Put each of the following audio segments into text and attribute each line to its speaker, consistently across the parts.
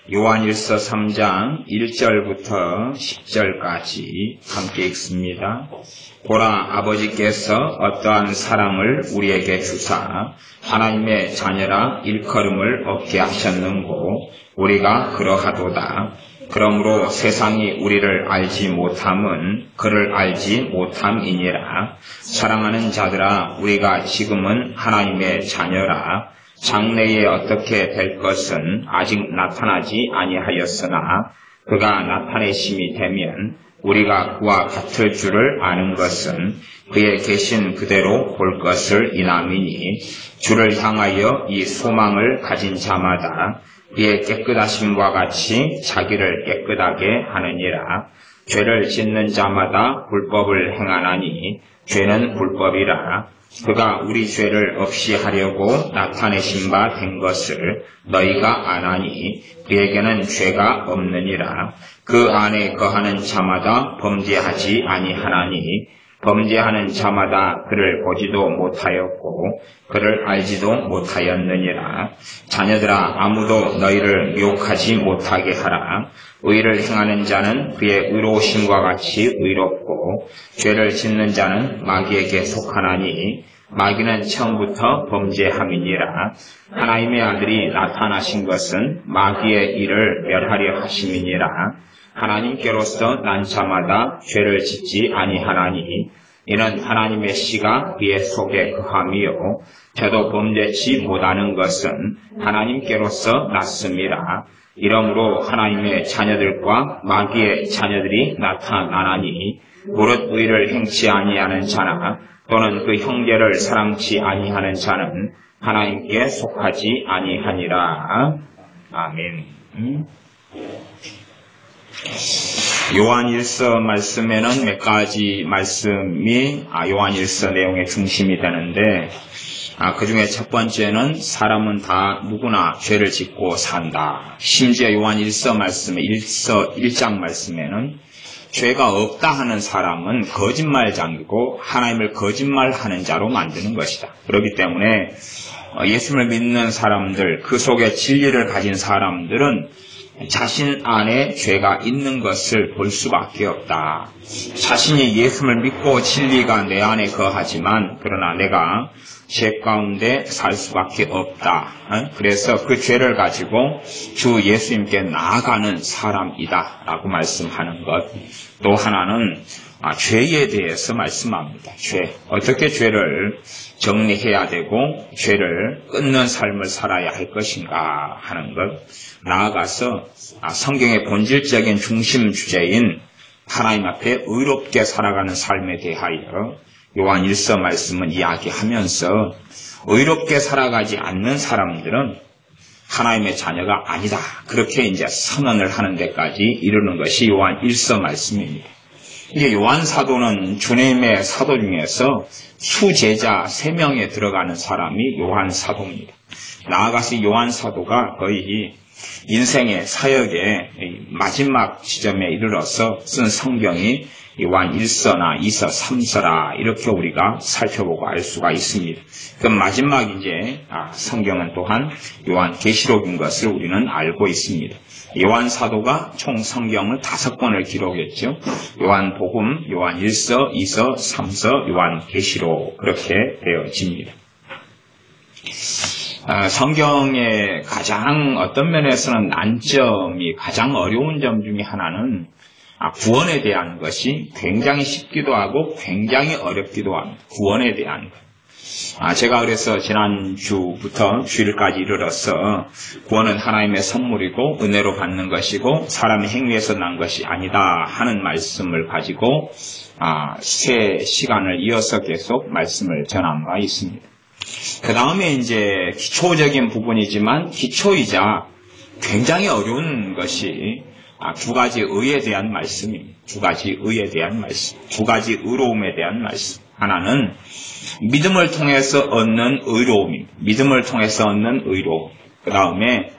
Speaker 1: 요한일서 3장 1절부터 10절까지 함께 읽습니다. 보라, 아버지께서 어떠한 사랑을 우리에게 주사 하나님의 자녀라 일컬음을 얻게 하셨는고 우리가 그러하도다. 그러므로 세상이 우리를 알지 못함은 그를 알지 못함이니라. 사랑하는 자들아, 우리가 지금은 하나님의 자녀라. 장래에 어떻게 될 것은 아직 나타나지 아니하였으나 그가 나타내심이 되면 우리가 그와 같을 줄을 아는 것은 그의 계신 그대로 볼 것을 인함이니 주를 향하여 이 소망을 가진 자마다 그의 깨끗하심과 같이 자기를 깨끗하게 하느니라. 죄를 짓는 자마다 불법을 행하나니 죄는 불법이라. 그가 우리 죄를 없이 하려고 나타내신 바 된 것을 너희가 아나니 그에게는 죄가 없느니라. 그 안에 거하는 자마다 범죄하지 아니하나니 범죄하는 자마다 그를 보지도 못하였고 그를 알지도 못하였느니라. 자녀들아, 아무도 너희를 미혹하지 못하게 하라. 의를 행하는 자는 그의 의로우심과 같이 의롭고 죄를 짓는 자는 마귀에게 속하나니 마귀는 처음부터 범죄함이니라. 하나님의 아들이 나타나신 것은 마귀의 일을 멸하려 하심이니라. 하나님께로서 난 자마다 죄를 짓지 아니하나니 이는 하나님의 씨가 그의 속에 거함이요 저도 범죄치 못하는 것은 하나님께로서 났음이라. 이러므로 하나님의 자녀들과 마귀의 자녀들이 나타나나니 무릇 의를 행치 아니하는 자나 또는 그 형제를 사랑치 아니하는 자는 하나님께 속하지 아니하니라. 아멘. 요한일서 말씀에는 몇 가지 말씀이 요한일서 내용의 중심이 되는데 그 중에 첫 번째는 사람은 다 누구나 죄를 짓고 산다. 심지어 요한일서 말씀에 1장 말씀에는 죄가 없다 하는 사람은 거짓말장이고 하나님을 거짓말하는 자로 만드는 것이다. 그렇기 때문에 예수를 믿는 사람들, 그 속에 진리를 가진 사람들은 자신 안에 죄가 있는 것을 볼 수밖에 없다. 자신이 예수를 믿고 진리가 내 안에 거하지만 그러나 내가 죄 가운데 살 수밖에 없다. 그래서 그 죄를 가지고 주 예수님께 나아가는 사람이다 라고 말씀하는 것. 또 하나는 죄에 대해서 말씀합니다. 죄. 어떻게 죄를 정리해야 되고 죄를 끊는 삶을 살아야 할 것인가 하는 것. 나아가서 성경의 본질적인 중심 주제인 하나님 앞에 의롭게 살아가는 삶에 대하여 요한일서 말씀은 이야기하면서 의롭게 살아가지 않는 사람들은 하나님의 자녀가 아니다. 그렇게 이제 선언을 하는 데까지 이르는 것이 요한일서 말씀입니다. 이게 요한 사도는 주님의 사도 중에서 수제자 3명에 들어가는 사람이 요한 사도입니다. 나아가서 요한 사도가 거의 인생의 사역의 마지막 지점에 이르러서 쓴 성경이 요한 1서나 2서, 3서라 이렇게 우리가 살펴보고 알 수가 있습니다. 그 마지막 이제 성경은 또한 요한 계시록인 것을 우리는 알고 있습니다. 요한 사도가 총 성경을 5권을 기록했죠. 요한 복음, 요한 1서, 2서, 3서, 요한 계시록 그렇게 되어집니다. 성경의 가장 어떤 면에서는 난점이 가장 어려운 점 중에 하나는 구원에 대한 것이 굉장히 쉽기도 하고 굉장히 어렵기도 합니다. 구원에 대한 것. 제가 그래서 지난주부터 주일까지 이르러서 구원은 하나님의 선물이고 은혜로 받는 것이고 사람의 행위에서 난 것이 아니다 하는 말씀을 가지고 새 시간을 이어서 계속 말씀을 전한 바 있습니다. 그 다음에 이제 기초적인 부분이지만 기초이자 굉장히 어려운 것이 2가지 의에 대한 말씀입니다. 2가지 의에 대한 말씀. 2가지 의로움에 대한 말씀. 하나는 믿음을 통해서 얻는 의로움입니다. 믿음을 통해서 얻는 의로움. 그 다음에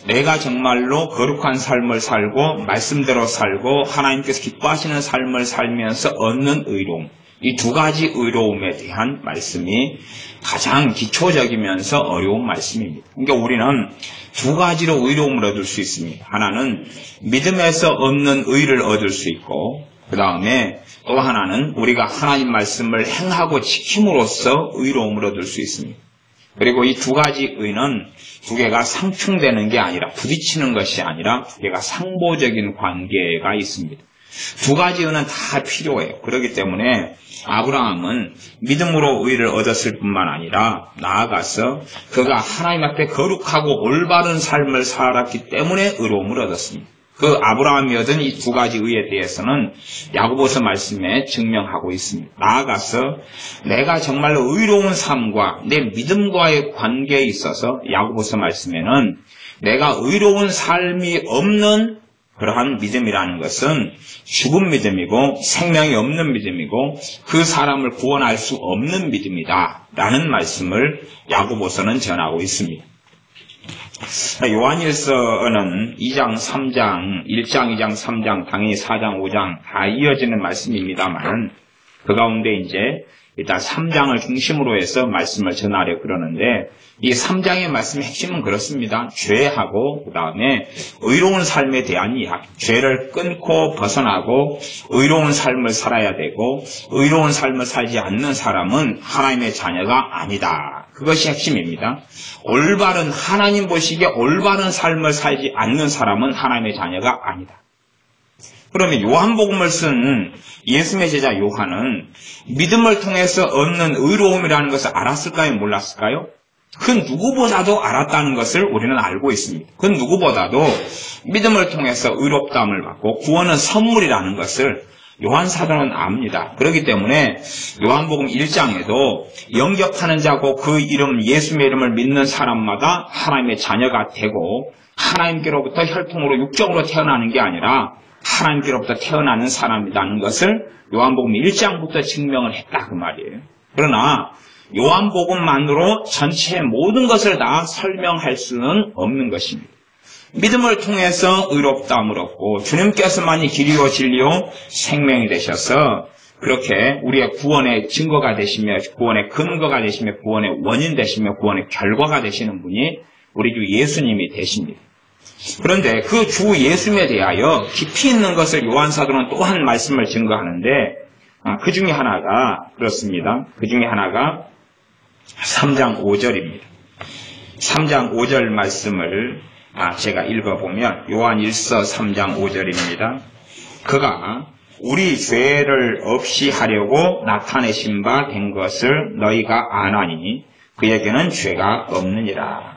Speaker 1: 내가 정말로 거룩한 삶을 살고 말씀대로 살고 하나님께서 기뻐하시는 삶을 살면서 얻는 의로움. 이 두 가지 의로움에 대한 말씀이 가장 기초적이면서 어려운 말씀입니다. 그러니까 우리는 두 가지로 의로움을 얻을 수 있습니다. 하나는 믿음에서 얻는 의를 얻을 수 있고, 그 다음에 또 하나는 우리가 하나님 말씀을 행하고 지킴으로써 의로움을 얻을 수 있습니다. 그리고 이 두 가지 의는 두 개가 상충되는 게 아니라, 부딪히는 것이 아니라 두 개가 상보적인 관계가 있습니다. 두 가지 의는 다 필요해요. 그렇기 때문에 아브라함은 믿음으로 의를 얻었을 뿐만 아니라 나아가서 그가 하나님 앞에 거룩하고 올바른 삶을 살았기 때문에 의로움을 얻었습니다. 그 아브라함이 얻은 이 두 가지 의에 대해서는 야고보서 말씀에 증명하고 있습니다. 나아가서 내가 정말로 의로운 삶과 내 믿음과의 관계에 있어서 야고보서 말씀에는 내가 의로운 삶이 없는 그러한 믿음이라는 것은 죽은 믿음이고 생명이 없는 믿음이고 그 사람을 구원할 수 없는 믿음이다 라는 말씀을 야고보서는 전하고 있습니다. 요한일서는 2장, 3장, 1장, 2장, 3장, 당연히 4장, 5장 다 이어지는 말씀입니다만 그 가운데 이제 일단 3장을 중심으로 해서 말씀을 전하려 그러는데 이 3장의 말씀의 핵심은 그렇습니다. 죄하고 그 다음에 의로운 삶에 대한 이야기. 죄를 끊고 벗어나고 의로운 삶을 살아야 되고 의로운 삶을 살지 않는 사람은 하나님의 자녀가 아니다. 그것이 핵심입니다. 올바른 하나님 보시기에 올바른 삶을 살지 않는 사람은 하나님의 자녀가 아니다. 그러면 요한복음을 쓴 예수님의 제자 요한은 믿음을 통해서 얻는 의로움이라는 것을 알았을까요? 몰랐을까요? 그 누구보다도 알았다는 것을 우리는 알고 있습니다. 그 누구보다도 믿음을 통해서 의롭다함을 받고 구원은 선물이라는 것을 요한 사도는 압니다. 그렇기 때문에 요한복음 1장에도 영접하는 자고 그 이름 예수님의 이름을 믿는 사람마다 하나님의 자녀가 되고 하나님께로부터 혈통으로 육적으로 태어나는 게 아니라 하나님께로부터 태어나는 사람이라는 것을 요한복음 1장부터 증명을 했다 그 말이에요. 그러나 요한복음만으로 전체 모든 것을 다 설명할 수는 없는 것입니다. 믿음을 통해서 의롭다함을 얻고 주님께서만이 길이요 진리요 생명이 되셔서 그렇게 우리의 구원의 증거가 되시며 구원의 근거가 되시며 구원의 원인 되시며 구원의 결과가 되시는 분이 우리 주 예수님이 되십니다. 그런데 그 주 예수님에 대하여 깊이 있는 것을 요한 사도는 또 한 말씀을 증거하는데 그 중에 하나가 그렇습니다. 그 중에 하나가 3장 5절입니다. 3장 5절 말씀을 제가 읽어보면 요한 1서 3장 5절입니다. 그가 우리 죄를 없이 하려고 나타내신 바 된 것을 너희가 아나니 그에게는 죄가 없느니라.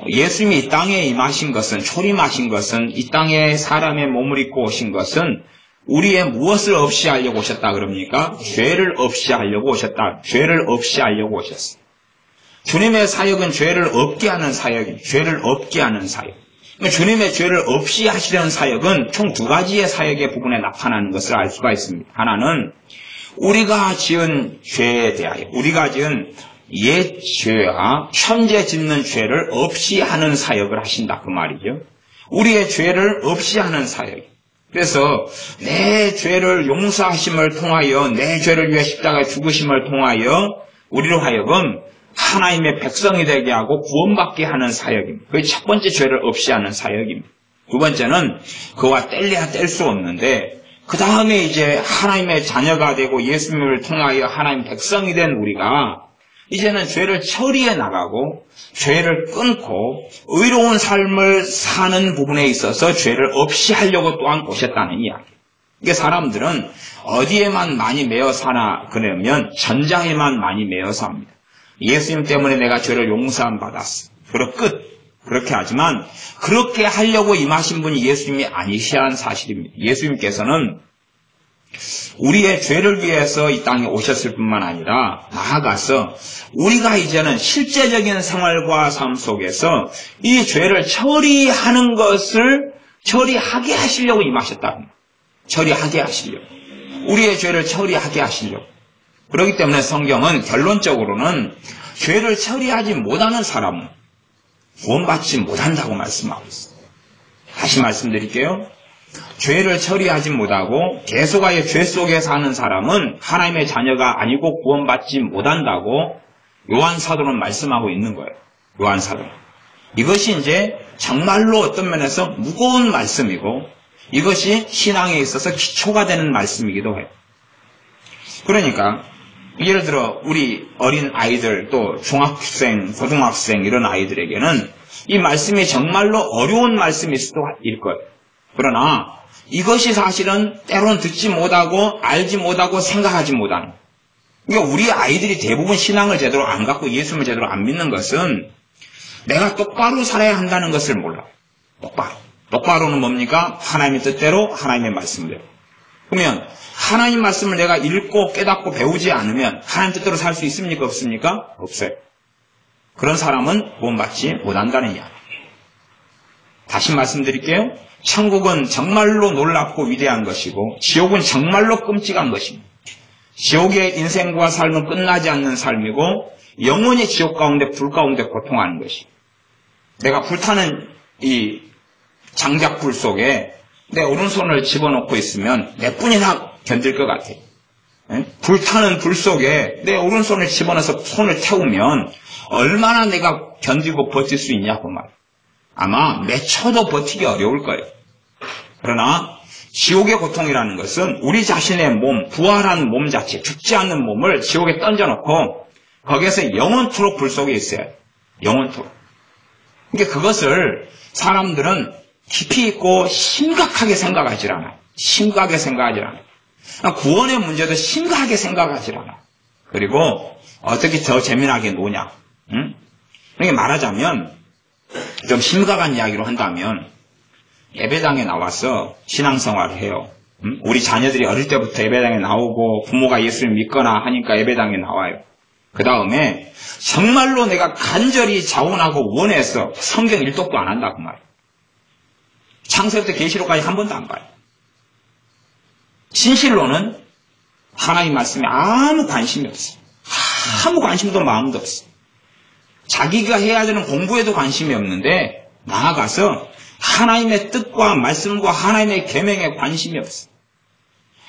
Speaker 1: 예수님이 이 땅에 임하신 것은 초림하신 것은 이 땅에 사람의 몸을 입고 오신 것은 우리의 무엇을 없이 하려고 오셨다 그럽니까? 죄를 없이 하려고 오셨다. 죄를 없이 하려고 오셨어요. 주님의 사역은 죄를 없게 하는 사역입니다. 죄를 없게 하는 사역. 주님의 죄를 없이 하시려는 사역은 총 두 가지의 사역의 부분에 나타나는 것을 알 수가 있습니다. 하나는 우리가 지은 죄에 대하여 우리가 지은 옛 죄와 현재 짓는 죄를 없이 하는 사역을 하신다 그 말이죠. 우리의 죄를 없이 하는 사역. 그래서 내 죄를 용서하심을 통하여 내 죄를 위해 십자가에 죽으심을 통하여 우리로 하여금 하나님의 백성이 되게 하고 구원받게 하는 사역입니다. 그게 첫 번째 죄를 없이 하는 사역입니다. 두 번째는 그와 뗄래야 뗄 수 없는데 그 다음에 이제 하나님의 자녀가 되고 예수님을 통하여 하나님 백성이 된 우리가 이제는 죄를 처리해 나가고 죄를 끊고 의로운 삶을 사는 부분에 있어서 죄를 없이 하려고 또한 오셨다는 이야기. 이게 사람들은 어디에만 많이 매여 사나 그러면 전장에만 많이 매여 삽니다. 예수님 때문에 내가 죄를 용서함 받았어. 그럼 끝. 그렇게 하지만 그렇게 하려고 임하신 분이 예수님이 아니시라는 사실입니다. 예수님께서는 우리의 죄를 위해서 이 땅에 오셨을 뿐만 아니라 나아가서 우리가 이제는 실제적인 생활과 삶 속에서 이 죄를 처리하는 것을 처리하게 하시려고 임하셨다. 처리하게 하시려고. 우리의 죄를 처리하게 하시려고. 그렇기 때문에 성경은 결론적으로는 죄를 처리하지 못하는 사람은 구원받지 못한다고 말씀하고 있습니다. 다시 말씀드릴게요. 죄를 처리하지 못하고 계속하여 죄 속에 사는 사람은 하나님의 자녀가 아니고 구원받지 못한다고 요한 사도는 말씀하고 있는 거예요. 요한 사도는. 이것이 이제 정말로 어떤 면에서 무거운 말씀이고 이것이 신앙에 있어서 기초가 되는 말씀이기도 해요. 그러니까 예를 들어 우리 어린 아이들 또 중학생, 고등학생 이런 아이들에게는 이 말씀이 정말로 어려운 말씀일 수도 있을 거예요. 그러나 이것이 사실은 때로는 듣지 못하고 알지 못하고 생각하지 못하는. 그러니까 우리 아이들이 대부분 신앙을 제대로 안 갖고 예수님을 제대로 안 믿는 것은 내가 똑바로 살아야 한다는 것을 몰라요. 똑바로는 뭡니까? 하나님의 뜻대로 하나님의 말씀대로. 그러면 하나님 말씀을 내가 읽고 깨닫고 배우지 않으면 하나님 뜻대로 살 수 있습니까? 없습니까? 없어요. 그런 사람은 구원받지 못한다는 이야기예요. 다시 말씀드릴게요. 천국은 정말로 놀랍고 위대한 것이고 지옥은 정말로 끔찍한 것입니다. 지옥의 인생과 삶은 끝나지 않는 삶이고 영원히 지옥 가운데 불 가운데 고통하는 것이. 내가 불타는 이 장작불 속에 내 오른손을 집어넣고 있으면 몇 분이나 견딜 것 같아요. 불타는 불 속에 내 오른손을 집어넣어서 손을 태우면 얼마나 내가 견디고 버틸 수 있냐고 말이에요. 아마 몇 초도 버티기 어려울 거예요. 그러나 지옥의 고통이라는 것은 우리 자신의 몸, 부활한 몸 자체, 죽지 않는 몸을 지옥에 던져놓고 거기에서 영원토록 불 속에 있어야 해요. 영원토록. 그러니까 그것을 사람들은 깊이 있고 심각하게 생각하지 않아요. 심각하게 생각하지 않아요. 구원의 문제도 심각하게 생각하지 않아요. 그리고 어떻게 더 재미나게 노냐. 그러니까 말하자면 좀 심각한 이야기로 한다면 예배당에 나와서 신앙생활을 해요. 우리 자녀들이 어릴 때부터 예배당에 나오고 부모가 예수를 믿거나 하니까 예배당에 나와요. 그 다음에 정말로 내가 간절히 자원하고 원해서 성경 일독도 안 한다고 말이에요. 창세부터 계시록까지 한 번도 안 봐요. 진실로는 하나님 말씀에 아무 관심이 없어요. 아무 관심도 마음도 없어요. 자기가 해야 되는 공부에도 관심이 없는데 나아가서 하나님의 뜻과 말씀과 하나님의 계명에 관심이 없어요.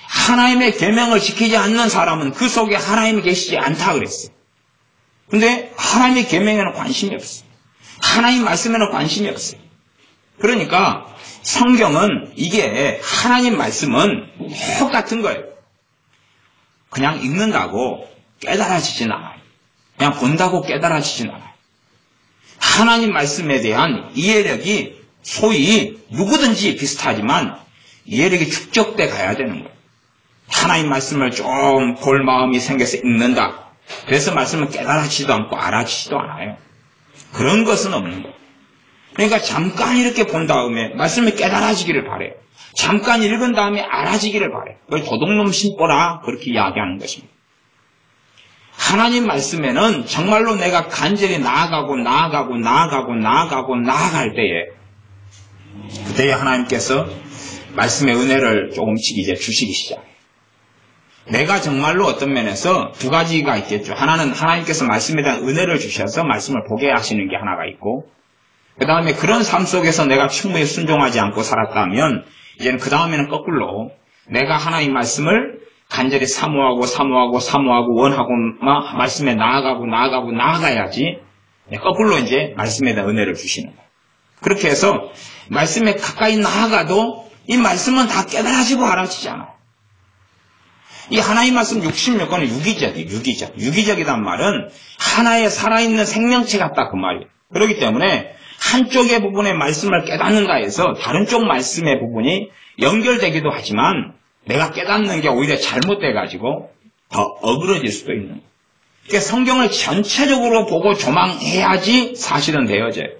Speaker 1: 하나님의 계명을 지키지 않는 사람은 그 속에 하나님이 계시지 않다 그랬어요. 근데 하나님의 계명에는 관심이 없어요. 하나님 말씀에는 관심이 없어요. 그러니까 성경은 이게 하나님 말씀은 똑같은 거예요. 그냥 읽는다고 깨달아지진 않아요. 그냥 본다고 깨달아지진 않아요. 하나님 말씀에 대한 이해력이 소위 누구든지 비슷하지만 이해력이 축적돼 가야 되는 거예요. 하나님 말씀을 좀 볼 마음이 생겨서 읽는다. 그래서 말씀을 깨달아지지도 않고 알아지지도 않아요. 그런 것은 없는 거예요. 그러니까 잠깐 이렇게 본 다음에 말씀이 깨달아지기를 바래요. 잠깐 읽은 다음에 알아지기를 바래요. 그걸 도둑놈 신보라 그렇게 이야기하는 것입니다. 하나님 말씀에는 정말로 내가 간절히 나아갈 때에 그때에 하나님께서 말씀의 은혜를 조금씩 이제 주시기 시작해요. 내가 정말로 어떤 면에서 두 가지가 있겠죠. 하나는 하나님께서 말씀에 대한 은혜를 주셔서 말씀을 보게 하시는 게 하나가 있고 그 다음에 그런 삶 속에서 내가 충분히 순종하지 않고 살았다면 이제는 그 다음에는 거꾸로 내가 하나님 말씀을 간절히 사모하고 원하고 말씀에 나아가야지 거꾸로 이제 말씀에 대한 은혜를 주시는 거예요. 그렇게 해서 말씀에 가까이 나아가도 이 말씀은 다 깨달아지고 알아지지 않아요. 이 하나님 말씀 66권은 유기적이란 말은 하나의 살아있는 생명체 같다 그 말이에요. 그렇기 때문에 한쪽의 부분의 말씀을 깨닫는다 해서 다른 쪽 말씀의 부분이 연결되기도 하지만 내가 깨닫는 게 오히려 잘못돼가지고 더 어그러질 수도 있는 거예요. 그러니까 성경을 전체적으로 보고 조망해야지 사실은 되어져요.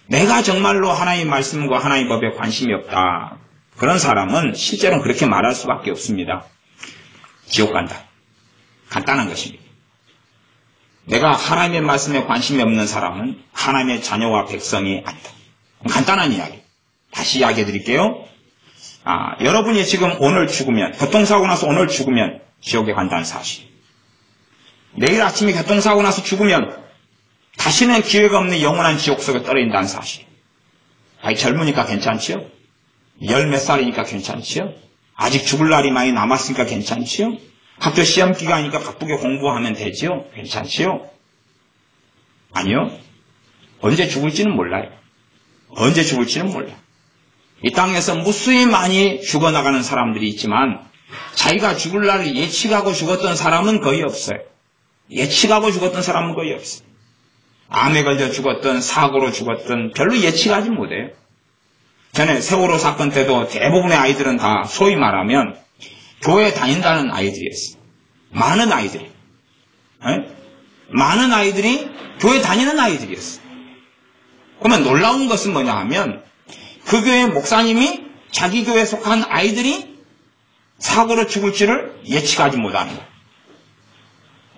Speaker 1: 내가 정말로 하나님 말씀과 하나님 법에 관심이 없다. 그런 사람은 실제로는 그렇게 말할 수밖에 없습니다. 지옥 간다. 간단한 것입니다. 내가 하나님의 말씀에 관심이 없는 사람은 하나님의 자녀와 백성이 아니다. 간단한 이야기. 다시 이야기해 드릴게요. 여러분이 지금 오늘 죽으면, 교통사고 나서 오늘 죽으면 지옥에 간다는 사실. 내일 아침에 교통사고 나서 죽으면 다시는 기회가 없는 영원한 지옥 속에 떨어진다는 사실. 젊으니까 괜찮지요? 열 몇 살이니까 괜찮지요? 아직 죽을 날이 많이 남았으니까 괜찮지요? 학교 시험 기간이니까 바쁘게 공부하면 되지요? 괜찮지요? 아니요. 언제 죽을지는 몰라요. 언제 죽을지는 몰라요. 이 땅에서 무수히 많이 죽어나가는 사람들이 있지만 자기가 죽을 날을 예측하고 죽었던 사람은 거의 없어요. 예측하고 죽었던 사람은 거의 없어요. 암에 걸려 죽었던, 사고로 죽었던 별로 예측하지 못해요. 전에 세월호 사건 때도 대부분의 아이들은 다 소위 말하면 교회 다닌다는 아이들이었어요. 많은 아이들이. 많은 아이들이 교회 다니는 아이들이었어요. 그러면 놀라운 것은 뭐냐 하면 그 교회 목사님이 자기 교회에 속한 아이들이 사고로 죽을 줄을 예측하지 못하는 거예요.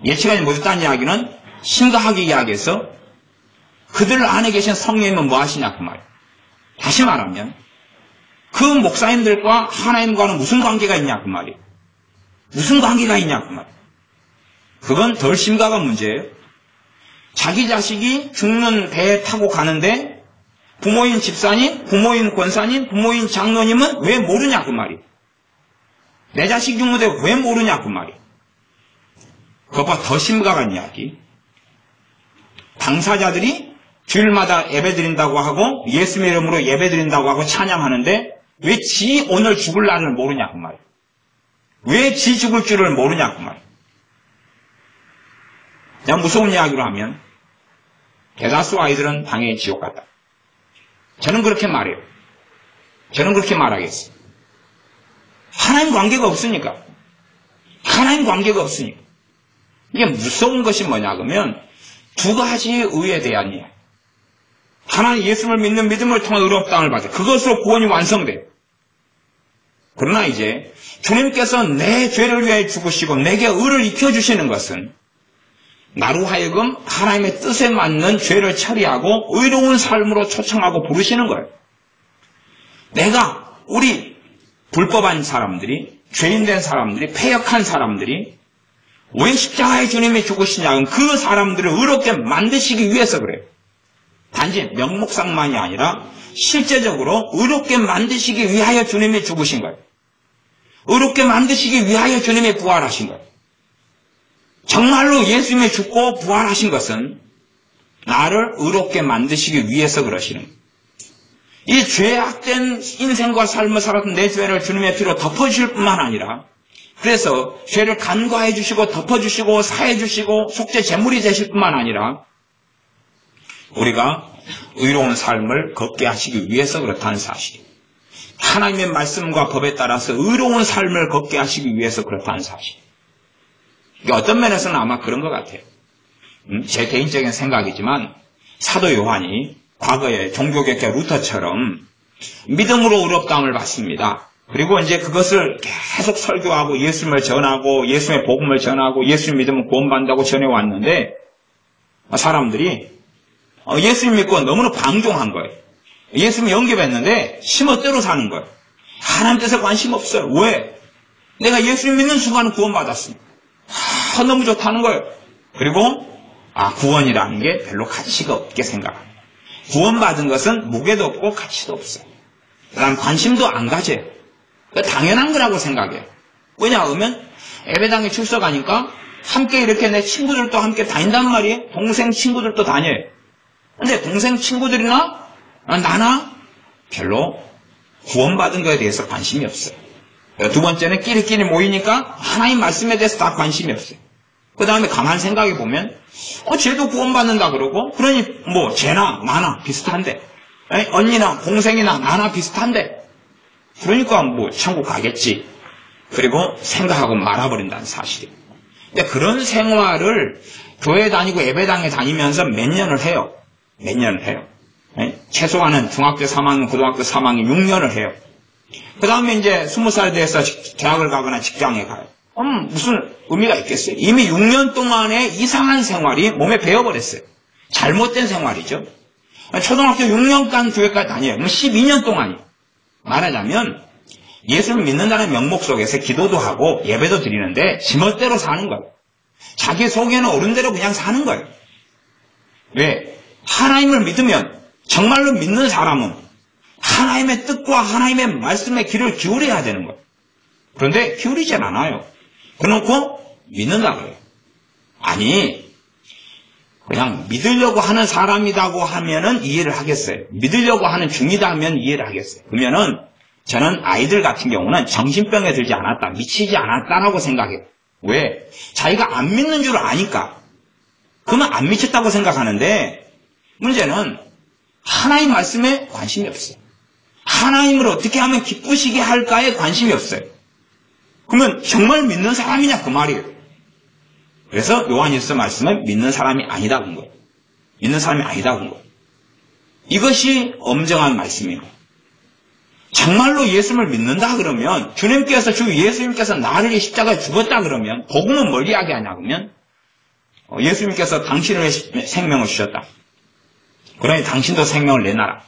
Speaker 1: 예측하지 못했다는 이야기는 심각하게 이야기해서 그들 안에 계신 성령님은 뭐 하시냐 그 말이에요. 다시 말하면 그 목사님들과 하나님과는 무슨 관계가 있냐 그 말이에요. 무슨 관계가 있냐 그 말이에요. 그건 덜 심각한 문제예요. 자기 자식이 죽는 배에 타고 가는데 부모인 집사님, 부모인 권사님, 부모인 장로님은 왜 모르냐 그 말이에요. 내 자식 죽는데 왜 모르냐 그 말이에요. 그것보다 더 심각한 이야기. 당사자들이 주일마다 예배드린다고 하고 예수의 이름으로 예배드린다고 하고 찬양하는데 왜 지 오늘 죽을 날을 모르냐 그 말이에요. 왜 지 죽을 줄을 모르냐 그 말이에요. 그냥 무서운 이야기로 하면 대다수 아이들은 당연히 지옥 갔다. 저는 그렇게 말해요. 저는 그렇게 말하겠어요. 하나님 관계가 없으니까. 하나님 관계가 없으니까. 이게 무서운 것이 뭐냐 그러면 두 가지 의에 대한 이야기. 하나님 예수를 믿는 믿음을 통해 의롭다함을 받아. 그것으로 구원이 완성돼요. 그러나 이제 주님께서 내 죄를 위하여 죽으시고 내게 의를 입혀주시는 것은 나로 하여금 하나님의 뜻에 맞는 죄를 처리하고 의로운 삶으로 초청하고 부르시는 거예요. 내가 우리 불법한 사람들이 죄인된 사람들이 패역한 사람들이 왜 십자가에 주님이 죽으시냐면 그 사람들을 의롭게 만드시기 위해서 그래요. 단지 명목상만이 아니라 실제적으로 의롭게 만드시기 위하여 주님이 죽으신 거예요. 의롭게 만드시기 위하여 주님이 부활하신 거예요. 정말로 예수님이 죽고 부활하신 것은 나를 의롭게 만드시기 위해서 그러시는 거예요. 이 죄악된 인생과 삶을 살았던 내 죄를 주님의 피로 덮어주실 뿐만 아니라 그래서 죄를 간과해 주시고 덮어주시고 사해 주시고 속죄 제물이 되실 뿐만 아니라 우리가 의로운 삶을 걷게 하시기 위해서 그렇다는 사실. 하나님의 말씀과 법에 따라서 의로운 삶을 걷게 하시기 위해서 그렇다는 사실. 어떤 면에서는 아마 그런 것 같아요. 제 개인적인 생각이지만 사도 요한이 과거에 종교개혁 루터처럼 믿음으로 의롭다함을 받습니다. 그리고 이제 그것을 계속 설교하고 예수님을 전하고 예수님의 복음을 전하고 예수님 믿으면 구원받는다고 전해왔는데 사람들이 예수님 믿고 너무나 방종한 거예요. 예수님 영접했는데 심어대로 사는 거예요. 하나님 뜻에 관심 없어요. 왜? 내가 예수님 믿는 순간은 구원받았습니다. 너무 좋다는 거예요. 그리고 구원이라는 게 별로 가치가 없게 생각합니다. 구원받은 것은 무게도 없고 가치도 없어요. 그다음 관심도 안 가져요. 당연한 거라고 생각해요. 왜냐하면 예배당에 출석하니까 함께 이렇게 내 친구들도 함께 다닌단 말이에요. 동생 친구들도 다녀요. 근데 동생 친구들이나 나나 별로 구원받은 거에 대해서 관심이 없어요. 두 번째는 끼리끼리 모이니까 하나님 말씀에 대해서 다 관심이 없어요. 그 다음에 가만 생각해 보면 쟤도 구원받는다 그러고 그러니 뭐 쟤나 나나 비슷한데 언니나 동생이나 나나 비슷한데 그러니까 뭐 천국 가겠지. 그리고 생각하고 말아버린다는 사실이에요. 근데 그런 생활을 교회 다니고 예배당에 다니면서 몇 년을 해요. 몇 년을 해요. 최소한은 중학교 3학년, 고등학교 3학년 6년을 해요. 그 다음에 이제 20살 돼서 대학을 가거나 직장에 가요. 무슨 의미가 있겠어요? 이미 6년 동안의 이상한 생활이 몸에 배어버렸어요. 잘못된 생활이죠. 초등학교 6년간 교회까지 다녀요. 그럼 12년 동안이에요. 말하자면 예수를 믿는다는 명목 속에서 기도도 하고 예배도 드리는데 지멋대로 사는 거예요. 자기 속에는 옳은 대로 그냥 사는 거예요. 왜? 하나님을 믿으면 정말로 믿는 사람은 하나님의 뜻과 하나님의 말씀에 귀를 기울여야 되는 거예요. 그런데 기울이질 않아요. 그래놓고 믿는다 그래요. 아니, 그냥 믿으려고 하는 사람이라고 하면은 이해를 하겠어요. 믿으려고 하는 중이다 하면 이해를 하겠어요. 그러면은 저는 아이들 같은 경우는 정신병에 들지 않았다, 미치지 않았다라고 생각해요. 왜? 자기가 안 믿는 줄 아니까. 그러면 안 미쳤다고 생각하는데, 문제는 하나님 말씀에 관심이 없어요. 하나님을 어떻게 하면 기쁘시게 할까에 관심이 없어요. 그러면 정말 믿는 사람이냐 그 말이에요. 그래서 요한일서 말씀은 믿는 사람이 아니다 본 거예요. 믿는 사람이 아니다 본 거예요. 이것이 엄정한 말씀이에요. 정말로 예수를 믿는다 그러면, 주님께서, 주 예수님께서 나를 이 십자가에 죽었다 그러면, 복음은 뭘 이야기하냐 그러면, 예수님께서 당신을 위해 생명을 주셨다. 그러니 당신도 생명을 내놔라.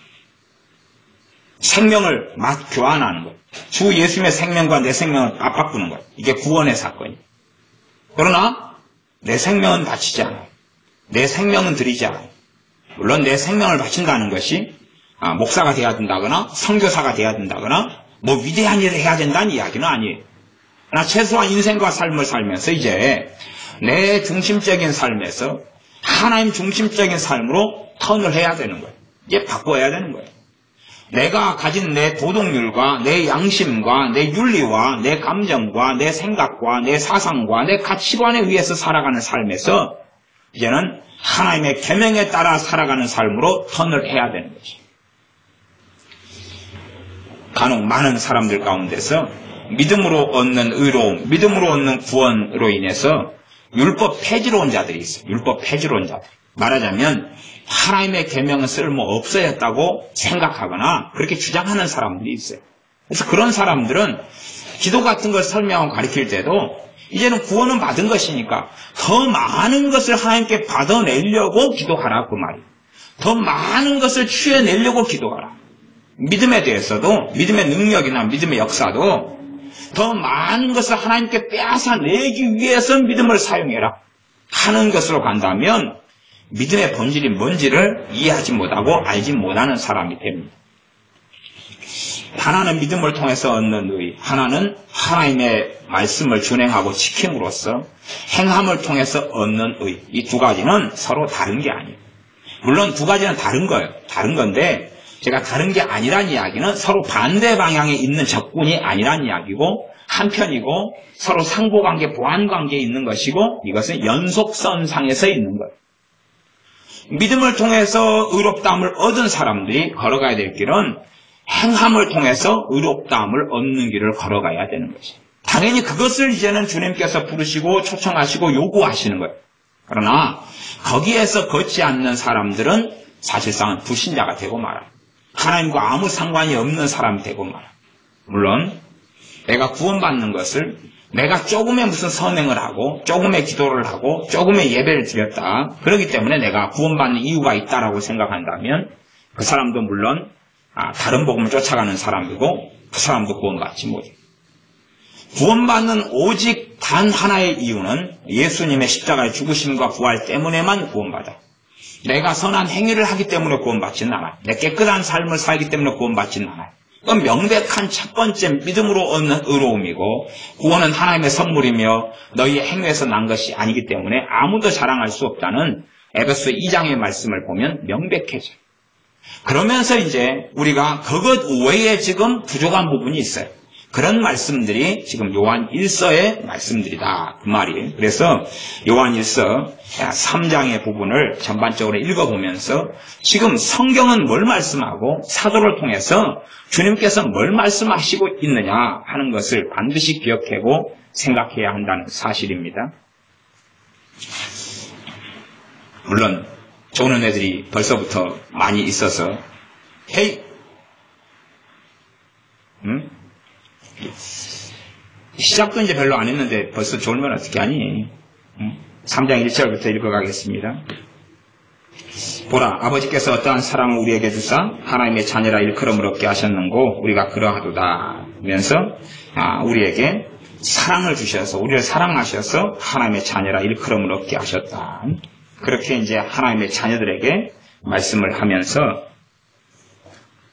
Speaker 1: 생명을 막 교환하는 거예요. 주 예수님의 생명과 내 생명을 맞바꾸는 거예요. 이게 구원의 사건이에요. 그러나 내 생명은 바치지 않아요. 내 생명은 드리지 않아요. 물론 내 생명을 바친다는 것이 목사가 돼야 된다거나 선교사가 돼야 된다거나 뭐 위대한 일을 해야 된다는 이야기는 아니에요. 그러나 최소한 인생과 삶을 살면서 이제 내 중심적인 삶에서 하나님 중심적인 삶으로 턴을 해야 되는 거예요. 이제 바꿔야 되는 거예요. 내가 가진 내 도덕률과 내 양심과 내 윤리와 내 감정과 내 생각과 내 사상과 내 가치관에 의해서 살아가는 삶에서 이제는 하나님의 계명에 따라 살아가는 삶으로 턴을 해야 되는 거죠. 간혹 많은 사람들 가운데서 믿음으로 얻는 의로움, 믿음으로 얻는 구원으로 인해서 율법 폐지로운 자들이 있어요. 율법 폐지로운 자들. 말하자면 하나님의 계명은 쓸모없어졌다고 생각하거나 그렇게 주장하는 사람들이 있어요. 그래서 그런 사람들은 기도 같은 걸 설명하고 가르칠 때도 이제는 구원은 받은 것이니까 더 많은 것을 하나님께 받아내려고 기도하라 그 말이에요. 더 많은 것을 취해내려고 기도하라. 믿음에 대해서도 믿음의 능력이나 믿음의 역사도 더 많은 것을 하나님께 빼앗아내기 위해서 믿음을 사용해라 하는 것으로 간다면 믿음의 본질이 뭔지를 이해하지 못하고 알지 못하는 사람이 됩니다. 하나는 믿음을 통해서 얻는 의, 하나는 하나님의 말씀을 준행하고 지킴으로써 행함을 통해서 얻는 의. 이 두 가지는 서로 다른 게 아니에요. 물론 두 가지는 다른 거예요. 다른 건데 제가 다른 게 아니란 이야기는 서로 반대 방향에 있는 적군이 아니란 이야기고 한편이고 서로 상보관계, 보완관계에 있는 것이고 이것은 연속선상에서 있는 거예요. 믿음을 통해서 의롭다함을 얻은 사람들이 걸어가야 될 길은 행함을 통해서 의롭다함을 얻는 길을 걸어가야 되는 것이에요. 당연히 그것을 이제는 주님께서 부르시고 초청하시고 요구하시는 거예요. 그러나 거기에서 걷지 않는 사람들은 사실상 불신자가 되고 말아요. 하나님과 아무 상관이 없는 사람이 되고 말아요. 물론 내가 구원받는 것을 내가 조금의 무슨 선행을 하고 조금의 기도를 하고 조금의 예배를 드렸다. 그렇기 때문에 내가 구원받는 이유가 있다라고 생각한다면 그 사람도 물론 다른 복음을 쫓아가는 사람이고 그 사람도 구원받지 못해요. 구원받는 오직 단 하나의 이유는 예수님의 십자가의 죽으심과 부활 때문에만 구원받아. 내가 선한 행위를 하기 때문에 구원받지는 않아요. 내 깨끗한 삶을 살기 때문에 구원받지는 않아요. 그건 명백한 첫 번째 믿음으로 얻는 의로움이고 구원은 하나님의 선물이며 너희의 행위에서 난 것이 아니기 때문에 아무도 자랑할 수 없다는 에베소 2장의 말씀을 보면 명백해져요. 그러면서 이제 우리가 그것 외에 지금 부족한 부분이 있어요. 그런 말씀들이 지금 요한 1서의 말씀들이다. 그 말이에요. 그래서 요한 1서 3장의 부분을 전반적으로 읽어보면서 지금 성경은 뭘 말씀하고 사도를 통해서 주님께서 뭘 말씀하시고 있느냐 하는 것을 반드시 기억하고 생각해야 한다는 사실입니다. 물론 좋은 애들이 벌써부터 많이 있어서 헤이! 시작도 이제 별로 안 했는데 벌써 졸면 어떻게 하니? 3장 1절부터 읽어가겠습니다. 보라, 아버지께서 어떠한 사랑을 우리에게 주사 하나님의 자녀라 일컬음을 얻게 하셨는고 우리가 그러하도다 하면서 우리에게 사랑을 주셔서 우리를 사랑하셔서 하나님의 자녀라 일컬음을 얻게 하셨다. 그렇게 이제 하나님의 자녀들에게 말씀을 하면서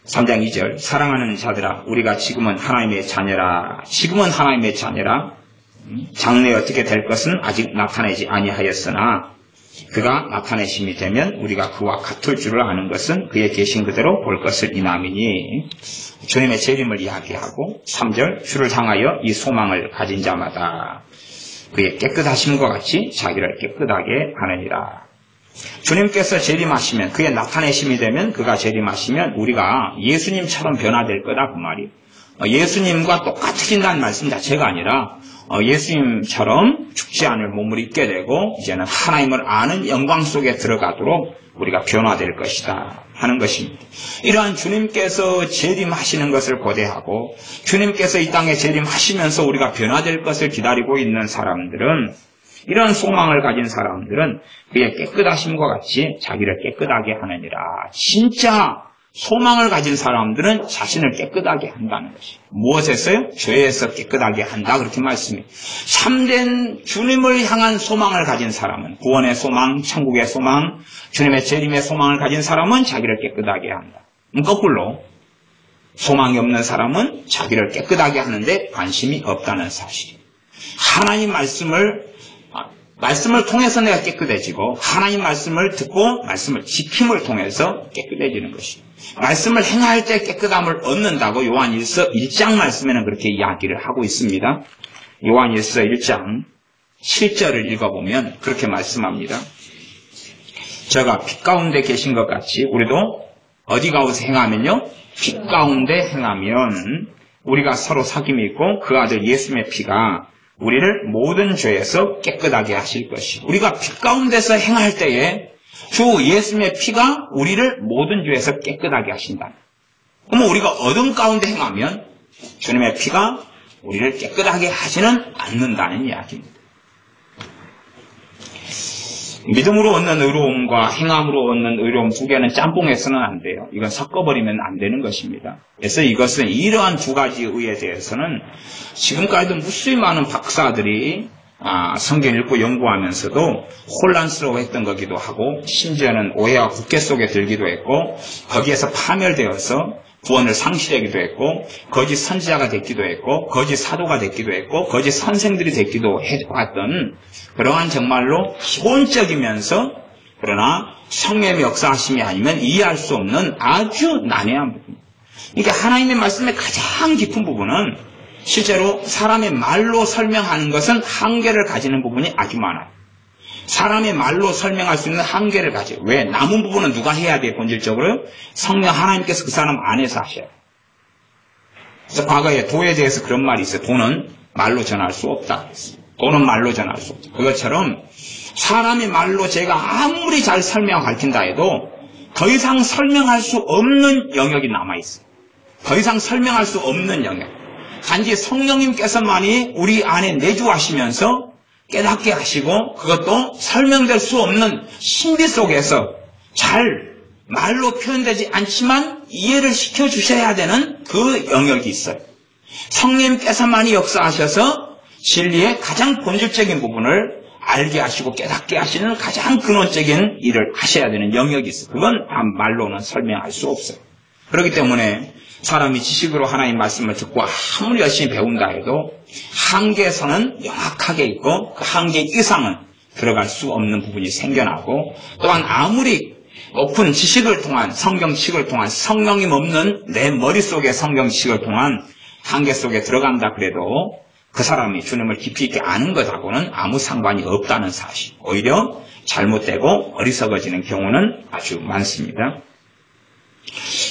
Speaker 1: 3장 2절 사랑하는 자들아 우리가 지금은 하나님의 자녀라. 지금은 하나님의 자녀라. 장래에 어떻게 될 것은 아직 나타내지 아니하였으나 그가 나타내심이 되면 우리가 그와 같을 줄을 아는 것은 그의 계신 그대로 볼 것을 이남이니. 주님의 재림을 이야기하고 3절 주를 향하여 이 소망을 가진 자마다 그의 깨끗하심과 같이 자기를 깨끗하게 하느니라. 주님께서 재림하시면 그의 나타내심이 되면 그가 재림하시면 우리가 예수님처럼 변화될 거다 그 말이에요. 예수님과 똑같아진다는 말씀 자체가 아니라 예수님처럼 죽지 않을 몸을 입게 되고 이제는 하나님을 아는 영광 속에 들어가도록 우리가 변화될 것이다 하는 것입니다. 이러한 주님께서 재림하시는 것을 고대하고 주님께서 이 땅에 재림하시면서 우리가 변화될 것을 기다리고 있는 사람들은, 이런 소망을 가진 사람들은 그의 깨끗하심과 같이 자기를 깨끗하게 하느니라. 진짜 소망을 가진 사람들은 자신을 깨끗하게 한다는 것이에요. 무엇에서요? 죄에서 깨끗하게 한다 그렇게 말씀해요. 참된 주님을 향한 소망을 가진 사람은, 구원의 소망, 천국의 소망, 주님의 재림의 소망을 가진 사람은 자기를 깨끗하게 한다. 거꾸로 소망이 없는 사람은 자기를 깨끗하게 하는데 관심이 없다는 사실이에요. 하나님 말씀을 통해서 내가 깨끗해지고 하나님 말씀을 듣고 말씀을 지킴을 통해서 깨끗해지는 것이에요. 말씀을 행할 때 깨끗함을 얻는다고 요한일서 1장 말씀에는 그렇게 이야기를 하고 있습니다. 요한일서 1장 7절을 읽어보면 그렇게 말씀합니다. 저가 빛 가운데 계신 것 같이 우리도 어디 가운데 행하면요? 빛 가운데 행하면 우리가 서로 사귐이 있고 그 아들 예수님의 피가 우리를 모든 죄에서 깨끗하게 하실 것이고, 우리가 빛 가운데서 행할 때에 주 예수님의 피가 우리를 모든 죄에서 깨끗하게 하신다. 그러면 우리가 어둠 가운데 행하면 주님의 피가 우리를 깨끗하게 하지는 않는다는 이야기입니다. 믿음으로 얻는 의로움과 행함으로 얻는 의로움 두 개는 짬뽕해서는 안 돼요. 이건 섞어버리면 안 되는 것입니다. 그래서 이것은 이러한 두 가지 의에 대해서는 지금까지도 무수히 많은 박사들이 성경 읽고 연구하면서도 혼란스러워했던 거기도 하고, 심지어는 오해와 국계 속에 들기도 했고, 거기에서 파멸되어서 구원을 상실하기도 했고, 거짓 선지자가 됐기도 했고, 거짓 사도가 됐기도 했고, 거짓 선생들이 됐기도 해왔던 그러한 정말로 기본적이면서 그러나 성령의 역사하심이 아니면 이해할 수 없는 아주 난해한 부분입니다. 그러니까 하나님의 말씀의 가장 깊은 부분은 실제로 사람의 말로 설명하는 것은 한계를 가지는 부분이 아주 많아요. 사람의 말로 설명할 수 있는 한계를 가져요. 왜? 남은 부분은 누가 해야 돼요? 본질적으로 성령 하나님께서 그 사람 안에서 하셔요. 그래서 과거에 도에 대해서 그런 말이 있어요. 도는 말로 전할 수 없다. 도는 말로 전할 수 없다. 그것처럼 사람의 말로 제가 아무리 잘 설명 가르친다 해도 더 이상 설명할 수 없는 영역이 남아있어요. 더 이상 설명할 수 없는 영역. 단지 성령님께서만이 우리 안에 내주하시면서 깨닫게 하시고, 그것도 설명될 수 없는 신비 속에서 잘 말로 표현되지 않지만 이해를 시켜주셔야 되는 그 영역이 있어요. 성령님께서만이 역사하셔서 진리의 가장 본질적인 부분을 알게 하시고 깨닫게 하시는 가장 근원적인 일을 하셔야 되는 영역이 있어요. 그건 다 말로는 설명할 수 없어요. 그렇기 때문에 사람이 지식으로 하나님 말씀을 듣고 아무리 열심히 배운다 해도 한계선은 명확하게 있고 그 한계 이상은 들어갈 수 없는 부분이 생겨나고, 또한 아무리 높은 지식을 통한 성경 지식을 통한 성령님 없는 내 머릿속의 성경 지식을 통한 한계 속에 들어간다 그래도 그 사람이 주님을 깊이 있게 아는 것하고는 아무 상관이 없다는 사실, 오히려 잘못되고 어리석어지는 경우는 아주 많습니다.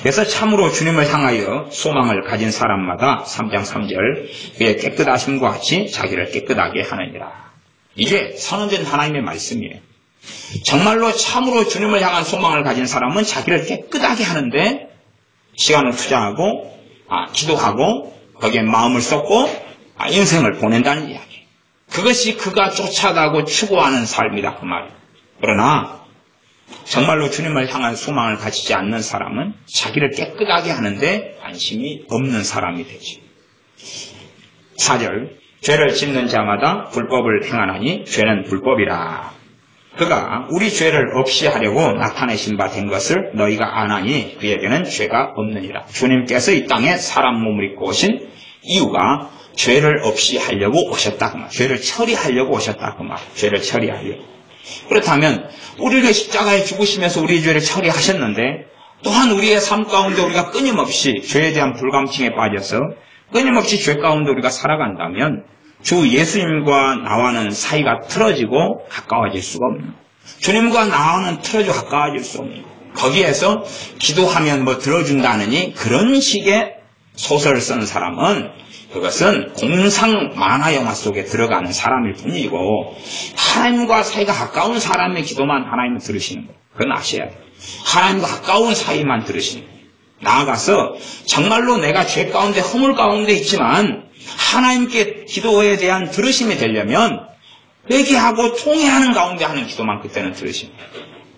Speaker 1: 그래서 참으로 주님을 향하여 소망을 가진 사람마다 3장 3절 그의 깨끗하심과 같이 자기를 깨끗하게 하느니라. 이게 선언된 하나님의 말씀이에요. 정말로 참으로 주님을 향한 소망을 가진 사람은 자기를 깨끗하게 하는데 시간을 투자하고 기도하고 거기에 마음을 쏟고 인생을 보낸다는 이야기. 그것이 그가 쫓아가고 추구하는 삶이다 그 말이에요. 그러나 정말로 주님을 향한 소망을 가지지 않는 사람은 자기를 깨끗하게 하는데 관심이 없는 사람이 되지. 4절 죄를 짓는 자마다 불법을 행하나니 죄는 불법이라. 그가 우리 죄를 없이 하려고 나타내신 바 된 것을 너희가 아나니 그에게는 죄가 없느니라. 주님께서 이 땅에 사람 몸을 입고 오신 이유가 죄를 없이 하려고 오셨다 그 말. 죄를 처리하려고 오셨다 그 말. 죄를 처리하려고. 그렇다면 우리를 십자가에 죽으시면서 우리의 죄를 처리하셨는데 또한 우리의 삶 가운데 우리가 끊임없이 죄에 대한 불감증에 빠져서 끊임없이 죄 가운데 우리가 살아간다면 주 예수님과 나와는 사이가 틀어지고 가까워질 수가 없는 거예요. 주님과 나와는 틀어지고 가까워질 수 없는 거예요. 거기에서 기도하면 뭐 들어준다느니 그런 식의 소설을 쓴 사람은 그것은 공상 만화 영화 속에 들어가는 사람일 뿐이고 하나님과 사이가 가까운 사람의 기도만 하나님은 들으시는 거예요. 그건 아셔야 돼요. 하나님과 가까운 사이만 들으시는 거예요. 나아가서 정말로 내가 죄 가운데 허물 가운데 있지만 하나님께 기도에 대한 들으심이 되려면 회개하고 통회하는 가운데 하는 기도만 그때는 들으십니다.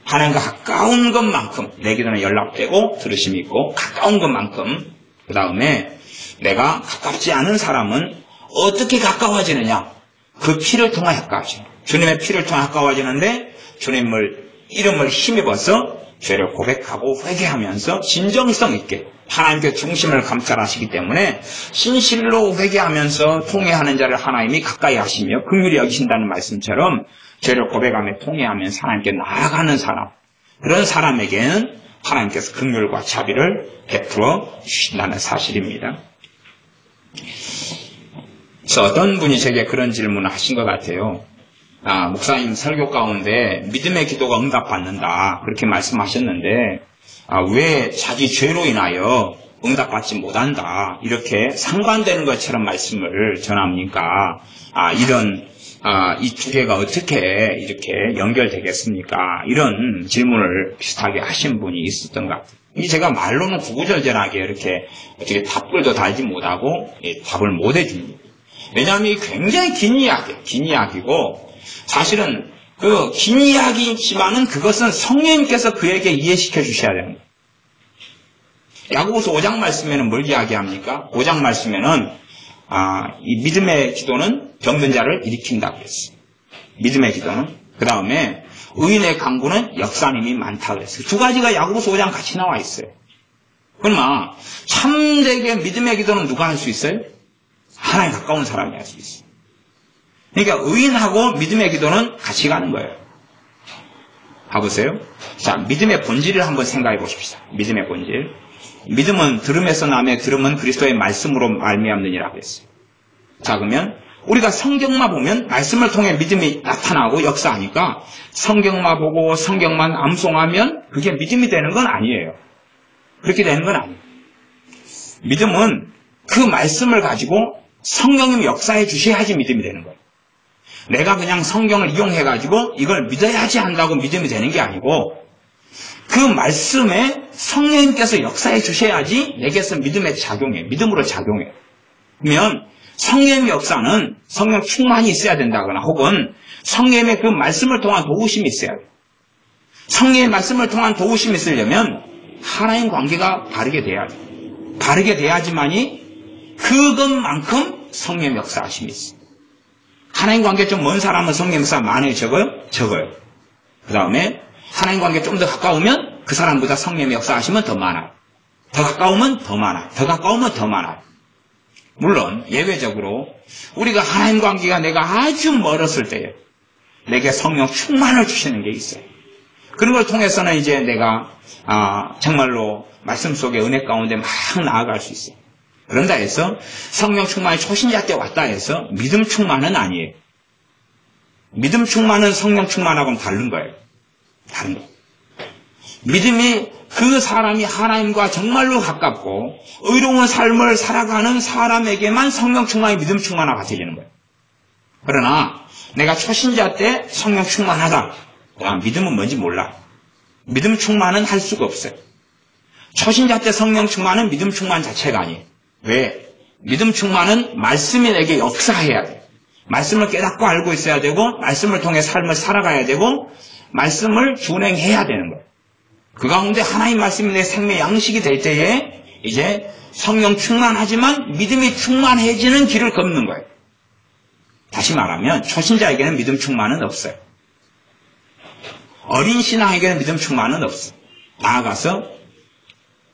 Speaker 1: 하나님과 가까운 것만큼 내 기도는 연락되고 들으심이 있고 가까운 것만큼 그 다음에 내가 가깝지 않은 사람은 어떻게 가까워지느냐? 그 피를 통해 가까워지는 거예요. 주님의 피를 통해 가까워지는데 주님을 이름을 힘입어서 죄를 고백하고 회개하면서 진정성 있게 하나님께 중심을 감찰하시기 때문에 신실로 회개하면서 통회하는 자를 하나님이 가까이 하시며 긍휼히 여기신다는 말씀처럼 죄를 고백하며 통회하면서 하나님께 나아가는 사람, 그런 사람에게는 하나님께서 긍휼과 자비를 베풀어 주신다는 사실입니다. 그래서 어떤 분이 제게 그런 질문을 하신 것 같아요. 목사님 설교 가운데 믿음의 기도가 응답받는다 그렇게 말씀하셨는데 왜 자기 죄로 인하여 응답받지 못한다 이렇게 상관되는 것처럼 말씀을 전합니까? 이 두 개가 어떻게 이렇게 연결되겠습니까? 이런 질문을 비슷하게 하신 분이 있었던 것 같아요. 제가 말로는 구구절절하게 이렇게 어떻게 답글도 달지 못하고 답을 못 해줍니다. 왜냐하면 이 굉장히 긴 이야기고 사실은 그 긴 이야기지만은 그것은 성령님께서 그에게 이해시켜 주셔야 되는 거예요. 야고보서 5장 말씀에는 뭘 이야기합니까? 5장 말씀에는 이 믿음의 기도는 병든 자를 일으킨다고 그랬어요. 믿음의 기도는. 그 다음에 의인의 강구는 역사님이 많다고 그랬어요. 두 가지가 야고보서 5장 같이 나와 있어요. 그러나 참되게 믿음의 기도는 누가 할 수 있어요? 하나님 가까운 사람이 할 수 있어요. 그러니까 의인하고 믿음의 기도는 같이 가는 거예요. 봐보세요. 자, 믿음의 본질을 한번 생각해 보십시다. 믿음의 본질. 믿음은 들음에서 나매 들음은 그리스도의 말씀으로 말미암느니라고 했어요. 자, 그러면 우리가 성경만 보면 말씀을 통해 믿음이 나타나고 역사하니까 성경만 보고 성경만 암송하면 그게 믿음이 되는 건 아니에요. 그렇게 되는 건 아니에요. 믿음은 그 말씀을 가지고 성령님 역사해 주셔야지 믿음이 되는 거예요. 내가 그냥 성경을 이용해가지고 이걸 믿어야지 한다고 믿음이 되는 게 아니고 그 말씀에 성령님께서 역사해 주셔야지 내게서 믿음에 작용해. 믿음으로 작용해. 그러면 성령의 역사는 성령 충만이 있어야 된다거나 혹은 성령의 그 말씀을 통한 도우심이 있어야 돼요. 성령의 말씀을 통한 도우심이 있으려면 하나님 관계가 바르게 돼야 돼요. 바르게 돼야지만이 그것만큼 성령의 역사하심이 있어요. 하나님 관계 좀 먼 사람은 성령 역사 많아요? 적어요? 적어요. 그 다음에 하나님 관계 좀 더 가까우면 그 사람보다 성령의 역사하시면 더 많아요. 더 가까우면 더 많아요. 더 가까우면 더 많아요. 물론 예외적으로 우리가 하나님 관계가 내가 아주 멀었을 때에 내게 성령 충만을 주시는 게 있어요. 그런 걸 통해서는 이제 내가 정말로 말씀 속의 은혜 가운데 막 나아갈 수 있어요. 그런다 해서 성령 충만이 초신자 때 왔다 해서 믿음 충만은 아니에요. 믿음 충만은 성령 충만하고는 다른 거예요. 다른 거. 믿음이 그 사람이 하나님과 정말로 가깝고 의로운 삶을 살아가는 사람에게만 성령 충만이 믿음 충만하고 같아지는 거예요. 그러나 내가 초신자 때 성령 충만하다. 믿음은 뭔지 몰라. 믿음 충만은 할 수가 없어요. 초신자 때 성령 충만은 믿음 충만 자체가 아니에요. 왜? 믿음 충만은 말씀이 내게 역사해야 돼. 말씀을 깨닫고 알고 있어야 되고 말씀을 통해 삶을 살아가야 되고 말씀을 준행해야 되는 거예요. 그 가운데 하나님 말씀이 내 생명 양식이 될 때에 이제 성령 충만하지만 믿음이 충만해지는 길을 걷는 거예요. 다시 말하면 초신자에게는 믿음 충만은 없어요. 어린 신앙에게는 믿음 충만은 없어. 나아가서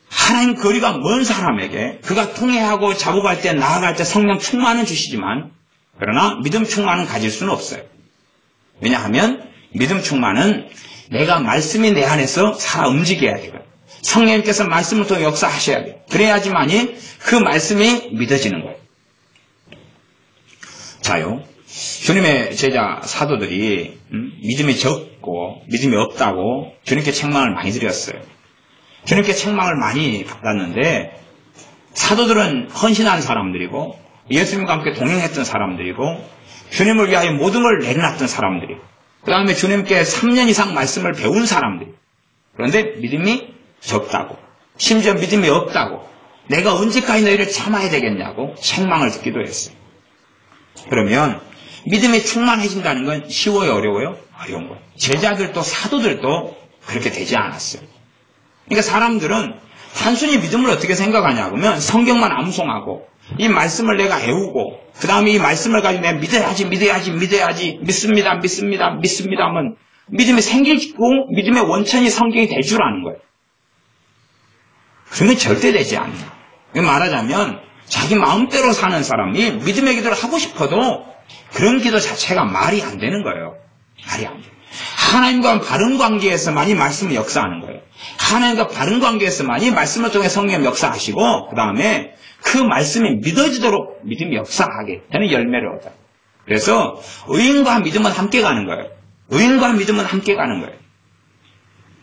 Speaker 1: 하나님 거리가 먼 사람에게 그가 통회하고 작업할 때 나아갈 때 성령 충만은 주시지만 그러나 믿음 충만은 가질 수는 없어요. 왜냐하면 믿음 충만은 내가 말씀이 내 안에서 살아 움직여야 되거든. 성령님께서 말씀을 통해 역사하셔야 돼요. 그래야지만이 그 말씀이 믿어지는 거예요. 자요. 주님의 제자 사도들이 믿음이 적고 믿음이 없다고 주님께 책망을 많이 드렸어요. 주님께 책망을 많이 받았는데 사도들은 헌신한 사람들이고 예수님과 함께 동행했던 사람들이고 주님을 위하여 모든 걸 내려놨던 사람들이고 그 다음에 주님께 3년 이상 말씀을 배운 사람들이 그런데 믿음이 적다고 심지어 믿음이 없다고 내가 언제까지 너희를 참아야 되겠냐고 책망을 듣기도 했어요. 그러면 믿음이 충만해진다는 건 쉬워요? 어려워요? 어려운 거예요. 제자들도 사도들도 그렇게 되지 않았어요. 그러니까 사람들은 단순히 믿음을 어떻게 생각하냐 그러면 성경만 암송하고 이 말씀을 내가 애우고 그 다음에 이 말씀을 가지고 내가 믿어야지 믿습니다 하면 믿음이 생기고 믿음의 원천이 성경이 될 줄 아는 거예요. 그런 건 절대 되지 않아요. 말하자면 자기 마음대로 사는 사람이 믿음의 기도를 하고 싶어도 그런 기도 자체가 말이 안 되는 거예요. 말이 안 돼요. 하나님과 바른 관계에서만이 말씀을 역사하는 거예요. 하나님과 바른 관계에서만이 말씀을 통해 성령 역사하시고 그 다음에 그 말씀이 믿어지도록 믿음이 역사하게 되는 열매를 얻어요. 그래서 의인과 믿음은 함께 가는 거예요. 의인과 믿음은 함께 가는 거예요.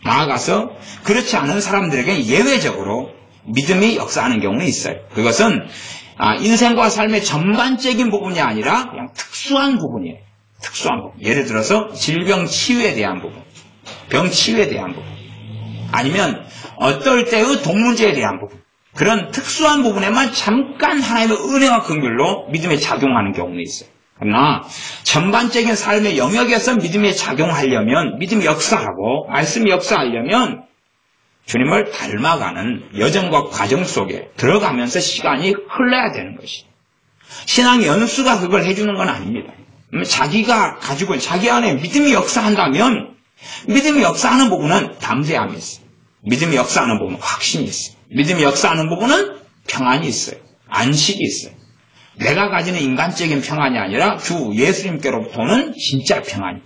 Speaker 1: 나아가서 그렇지 않은 사람들에게 예외적으로 믿음이 역사하는 경우는 있어요. 그것은 인생과 삶의 전반적인 부분이 아니라 그냥 특수한 부분이에요. 특수한 부분. 예를 들어서 질병 치유에 대한 부분, 병 치유에 대한 부분, 아니면 어떨 때의 돈 문제에 대한 부분, 그런 특수한 부분에만 잠깐 하나님의 은혜와 긍휼로 믿음이 작용하는 경우는 있어요. 그러나 전반적인 삶의 영역에서 믿음이 작용하려면, 믿음이 역사하고 말씀이 역사하려면 주님을 닮아가는 여정과 과정 속에 들어가면서 시간이 흘러야 되는 것이. 신앙 연수가 그걸 해주는 건 아닙니다. 자기가 가지고 자기 안에 믿음이 역사한다면 믿음이 역사하는 부분은 담대함이 있어요. 믿음이 역사하는 부분은 확신이 있어요. 믿음이 역사하는 부분은 평안이 있어요. 안식이 있어요. 내가 가지는 인간적인 평안이 아니라 주 예수님께로부터는 진짜 평안이.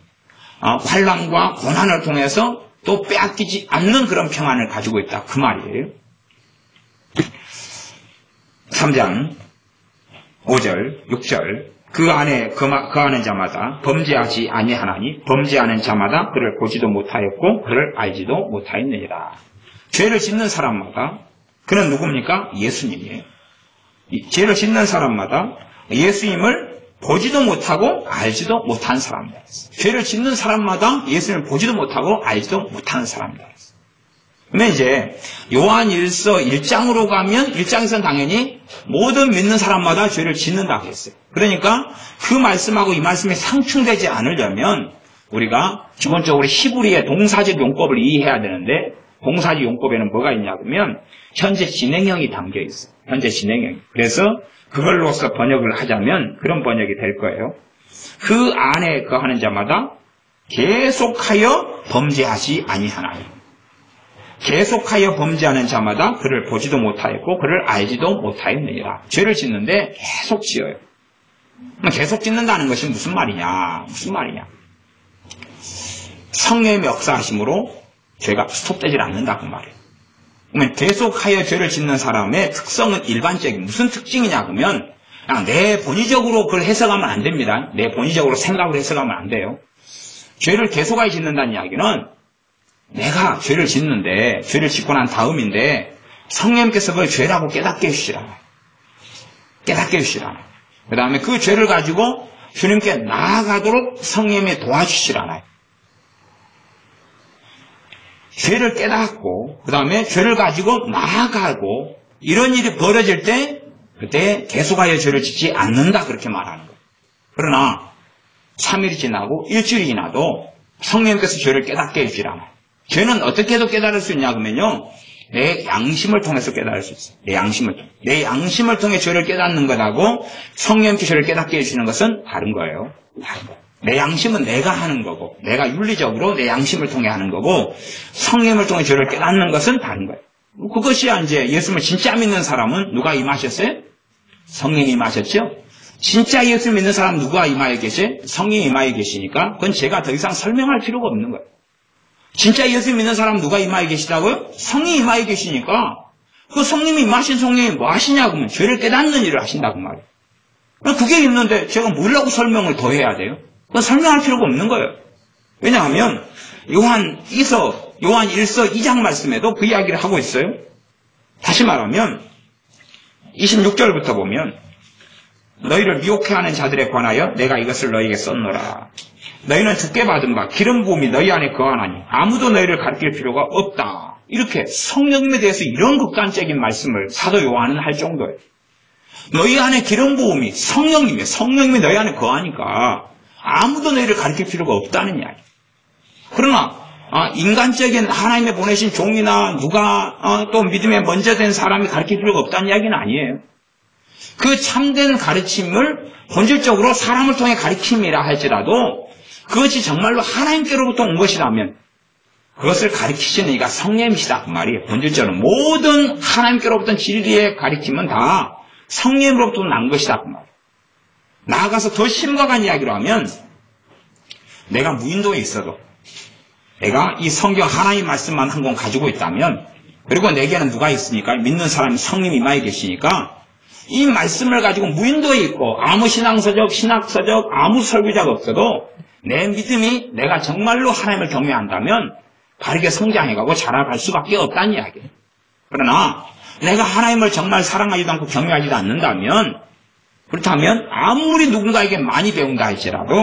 Speaker 1: 환난과 고난을 통해서 또 빼앗기지 않는 그런 평안을 가지고 있다. 그 말이에요. 3장 5절, 6절 그 안에 거하는 자마다 범죄하지 아니하나니 범죄하는 자마다 그를 보지도 못하였고 그를 알지도 못하였느니라. 죄를 짓는 사람마다 그는 누굽니까? 예수님이에요. 죄를 짓는 사람마다 예수님을 보지도 못하고 알지도 못하는 사람이다. 죄를 짓는 사람마다 예수님을 보지도 못하고 알지도 못하는 사람이다. 그러면 이제 요한 1서 1장으로 가면 1장에서는 당연히 모든 믿는 사람마다 죄를 짓는다고 했어요. 그러니까 그 말씀하고 이 말씀이 상충되지 않으려면 우리가 기본적으로 히브리의 동사적 용법을 이해해야 되는데 동사적 용법에는 뭐가 있냐 그러면 현재 진행형이 담겨 있어요. 현재 진행형. 그래서 그걸로서 번역을 하자면 그런 번역이 될 거예요. 그 안에 거하는 자마다 계속하여 범죄하지 아니하나니. 계속하여 범죄하는 자마다 그를 보지도 못하였고 그를 알지도 못하였느니라. 죄를 짓는데 계속 지어요. 계속 짓는다는 것이 무슨 말이냐? 무슨 말이냐? 성령의 역사하심으로 죄가 스톱되지 않는다 그 말이에요. 그러면 계속하여 죄를 짓는 사람의 특성은 일반적인 무슨 특징이냐 그러면 그냥 내 본의적으로 그걸 해석하면 안 됩니다. 내 본의적으로 생각을 해석하면 안 돼요. 죄를 계속하여 짓는다는 이야기는 내가 죄를 짓는데 죄를 짓고 난 다음인데 성령님께서 그걸 죄라고 깨닫게 해주시라. 깨닫게 해주시라. 그 다음에 그 죄를 가지고 주님께 나아가도록 성령님이 도와주시라. 죄를 깨닫고 그 다음에 죄를 가지고 나아가고 이런 일이 벌어질 때 그때 계속하여 죄를 짓지 않는다 그렇게 말하는 거예요. 그러나 3일이 지나고 일주일이 지나도 성령님께서 죄를 깨닫게 해주시라. 죄는 어떻게 해도 깨달을 수 있냐 그러면요 내 양심을 통해서 깨달을 수 있어요. 내 양심을 통해 죄를 깨닫는 것하고 성령님께 죄를 깨닫게 해주시는 것은 다른 거예요. 다른 거예요. 내 양심은 내가 하는 거고, 내가 윤리적으로 내 양심을 통해 하는 거고, 성령을 통해 죄를 깨닫는 것은 다른 거예요. 그것이 이제 예수님을 진짜 믿는 사람은 누가 임하셨어요? 성령이 임하셨죠? 진짜 예수 믿는 사람 누가 임하여 계세요? 성령이 임하여 계시니까 그건 제가 더 이상 설명할 필요가 없는 거예요. 진짜 예수 믿는 사람 누가 임하여 계시다고요? 성령이 임하여 계시니까 그 성령이 임하신 성령이 뭐 하시냐고 하면 죄를 깨닫는 일을 하신다고 말이에요. 그게 있는데 제가 뭐라고 설명을 더 해야 돼요? 그건 설명할 필요가 없는 거예요. 왜냐하면 요한 1서 2장 말씀에도 그 이야기를 하고 있어요. 다시 말하면 26절부터 보면 너희를 미혹해하는 자들에 관하여 내가 이것을 너희에게 썼노라. 너희는 주께 받은 바 기름 부음이 너희 안에 거하나니 아무도 너희를 가르칠 필요가 없다. 이렇게 성령님에 대해서 이런 극단적인 말씀을 사도 요한은 할 정도예요. 너희 안에 기름 부음이 성령님이 너희 안에 거하니까 아무도 너희를 가르칠 필요가 없다는 이야기. 그러나 인간적인 하나님의 보내신 종이나 누가 또 믿음에 먼저 된 사람이 가르칠 필요가 없다는 이야기는 아니에요. 그 참된 가르침을 본질적으로 사람을 통해 가르침이라 할지라도 그것이 정말로 하나님께로부터 온 것이라면 그것을 가르치시는 이가 성령이시다 그 말이에요. 본질적으로 모든 하나님께로부터 진리의 가르침은 다 성령으로부터 난 것이다 그 말이에요. 나아가서 더 심각한 이야기로 하면 내가 무인도에 있어도 내가 이 성경 하나님 말씀만 한 권 가지고 있다면 그리고 내게는 누가 있으니까 믿는 사람이 성령이 임하여 계시니까 이 말씀을 가지고 무인도에 있고 아무 신앙서적, 신학서적, 아무 설교자가 없어도 내 믿음이 내가 정말로 하나님을 경외한다면 바르게 성장해가고 자라갈 수밖에 없다는 이야기예요. 그러나 내가 하나님을 정말 사랑하지도 않고 경외하지도 않는다면 그렇다면 아무리 누군가에게 많이 배운다 할지라도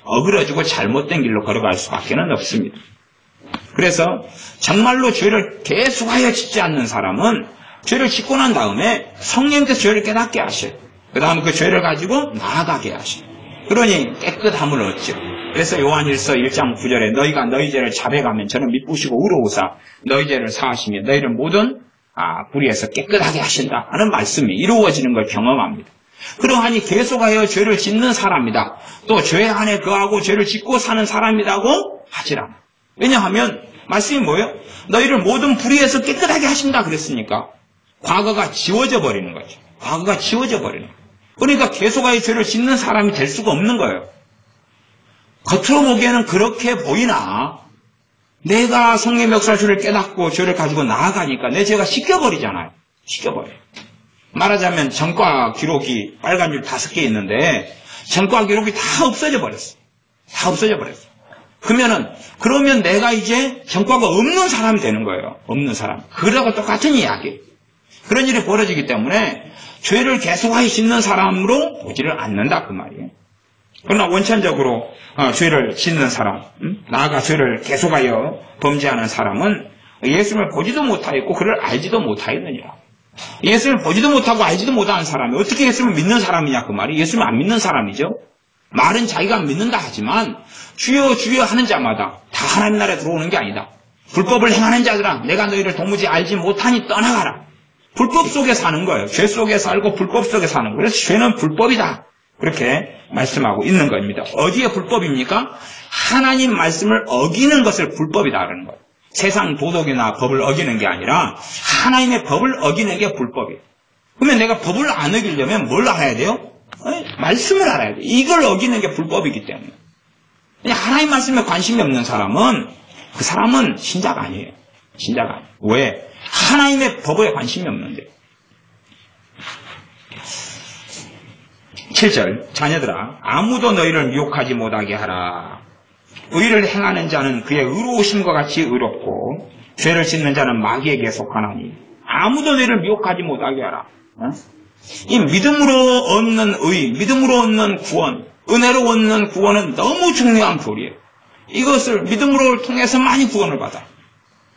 Speaker 1: 어그러지고 잘못된 길로 걸어갈 수밖에 없습니다. 그래서 정말로 죄를 계속하여 짓지 않는 사람은 죄를 짓고 난 다음에 성령께서 죄를 깨닫게 하셔요. 그 다음에 그 죄를 가지고 나아가게 하셔요. 그러니 깨끗함을 얻죠. 그래서 요한 1서 1장 9절에 너희가 너희 죄를 자백하면 저는 미쁘시고 의로우사 너희 죄를 사하시며 너희를 모든 불의에서 깨끗하게 하신다 하는 말씀이 이루어지는 걸 경험합니다. 그러하니 계속하여 죄를 짓는 사람이다. 또 죄 안에 거하고 죄를 짓고 사는 사람이라고 하지라. 왜냐하면 말씀이 뭐예요? 너희를 모든 불의에서 깨끗하게 하신다 그랬으니까 과거가 지워져 버리는 거죠. 과거가 지워져 버리는 거예요. 그러니까 계속하여 죄를 짓는 사람이 될 수가 없는 거예요. 겉으로 보기에는 그렇게 보이나 내가 성령의 역사를 죄를 깨닫고 죄를 가지고 나아가니까 내 죄가 씻겨버리잖아요. 씻겨버려요. 말하자면 전과 기록이 빨간 줄 5개 있는데 전과 기록이 다 없어져 버렸어. 다 없어져 버렸어. 그러면 내가 이제 전과가 없는 사람이 되는 거예요. 없는 사람. 그거하고 똑같은 이야기. 그런 일이 벌어지기 때문에 죄를 계속하여 짓는 사람으로 보지를 않는다 그 말이에요. 그러나 원천적으로 죄를 짓는 사람, 나아가 죄를 계속하여 범죄하는 사람은 예수님을 보지도 못하였고 그를 알지도 못하였느니라. 예수님을 보지도 못하고 알지도 못하는 사람이 어떻게 예수님을 믿는 사람이냐 그 말이 예수님을 안 믿는 사람이죠. 말은 자기가 믿는다 하지만 주여 주여 하는 자마다 다 하나님 나라에 들어오는 게 아니다. 불법을 행하는 자들아 내가 너희를 도무지 알지 못하니 떠나가라. 불법 속에 사는 거예요. 죄 속에 살고 불법 속에 사는 거예요. 그래서 죄는 불법이다. 그렇게 말씀하고 있는 겁니다. 어디에 불법입니까? 하나님 말씀을 어기는 것을 불법이다 그러는 거예요. 세상 도덕이나 법을 어기는 게 아니라 하나님의 법을 어기는 게 불법이에요. 그러면 내가 법을 안 어기려면 뭘 알아야 돼요? 말씀을 알아야 돼요. 이걸 어기는 게 불법이기 때문에. 그냥 하나님 말씀에 관심이 없는 사람은 그 사람은 신자가 아니에요. 신자가 아니에요. 왜? 하나님의 법에 관심이 없는데. 7절 자녀들아 아무도 너희를 미혹하지 못하게 하라. 의를 행하는 자는 그의 의로우심과 같이 의롭고 죄를 짓는 자는 마귀에게 속하나니 아무도 너희를 미혹하지 못하게 하라. 이 믿음으로 얻는 의, 믿음으로 얻는 구원, 은혜로 얻는 구원은 너무 중요한 도리예요. 이것을 믿음으로 통해서만이 구원을 받아.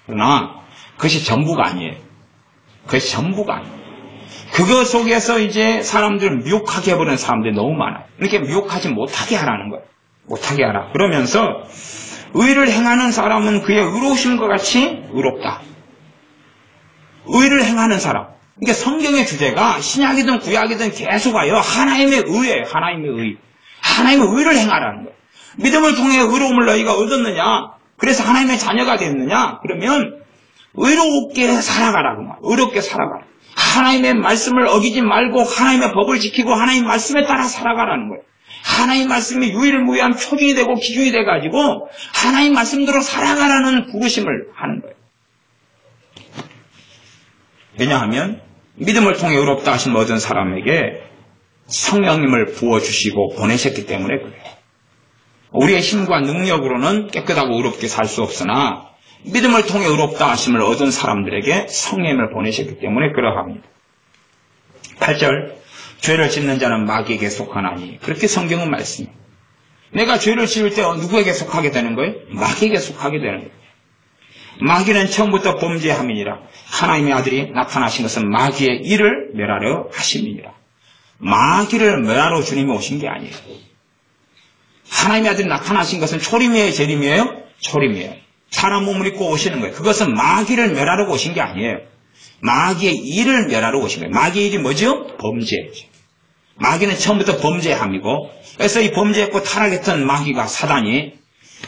Speaker 1: 그러나 그것이 전부가 아니에요. 그것이 전부가 아니에요. 그거 속에서 이제 사람들을 미혹하게 해버리는 사람들이 너무 많아요. 이렇게 미혹하지 못하게 하라는 거예요. 못하게 하라. 그러면서 의를 행하는 사람은 그의 의로우심과 같이 의롭다. 의를 행하는 사람. 그러니까 성경의 주제가 신약이든 구약이든 계속하여 하나님의 의예요. 하나님의 의. 하나님의 의를 행하라는 거예요. 믿음을 통해 의로움을 너희가 얻었느냐? 그래서 하나님의 자녀가 됐느냐? 그러면 의롭게 살아가라고 말. 의롭게 살아가라. 하나님의 말씀을 어기지 말고 하나님의 법을 지키고 하나님의 말씀에 따라 살아가라는 거예요. 하나님 말씀이 유일무이한 표준이 되고 기준이 돼가지고 하나님 말씀대로 살아가라는 부르심을 하는 거예요. 왜냐하면 믿음을 통해 의롭다 하신 모든 사람에게 성령님을 부어주시고 보내셨기 때문에 그래요. 우리의 힘과 능력으로는 깨끗하고 의롭게 살 수 없으나 믿음을 통해 의롭다 하심을 얻은 사람들에게 성령님을 보내셨기 때문에 그러합니다. 8절 죄를 짓는 자는 마귀에게 속하나니 그렇게 성경은 말씀입니다. 내가 죄를 지을 때 누구에게 속하게 되는 거예요? 마귀에게 속하게 되는 거예요. 마귀는 처음부터 범죄함이니라. 하나님의 아들이 나타나신 것은 마귀의 일을 멸하려 하심이니라. 마귀를 멸하러 주님이 오신 게 아니에요. 하나님의 아들이 나타나신 것은 초림이에요? 재림이에요? 초림이에요. 사람 몸을 입고 오시는 거예요. 그것은 마귀를 멸하러 오신 게 아니에요. 마귀의 일을 멸하러 오신 거예요. 마귀의 일이 뭐죠? 범죄죠. 마귀는 처음부터 범죄함이고, 그래서 이 범죄했고 타락했던 마귀가 사단이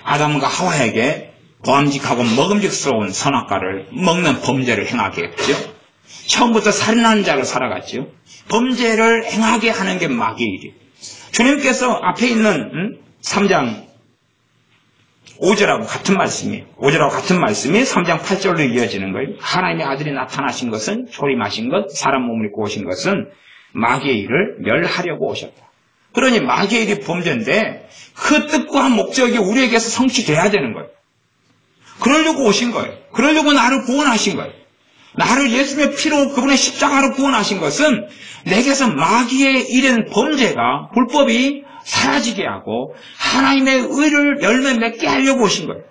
Speaker 1: 아담과 하와에게 보암직하고 먹음직스러운 선악과를 먹는 범죄를 행하게 했죠. 처음부터 살인하는 자로 살아갔죠. 범죄를 행하게 하는 게 마귀의 일이에요. 주님께서 앞에 있는 3장 5절하고 같은 말씀이에요. 5절하고 같은 말씀이 3장 8절로 이어지는 거예요. 하나님의 아들이 나타나신 것은, 초림하신 것, 사람 몸을 입고 오신 것은 마귀의 일을 멸하려고 오셨다. 그러니 마귀의 일이 범죄인데 그 뜻과 목적이 우리에게서 성취돼야 되는 거예요. 그러려고 오신 거예요. 그러려고 나를 구원하신 거예요. 나를 예수님의 피로 그분의 십자가로 구원하신 것은 내게서 마귀의 일인 범죄가, 불법이 사라지게 하고 하나님의 의를 열매 맺게 하려고 오신 거예요.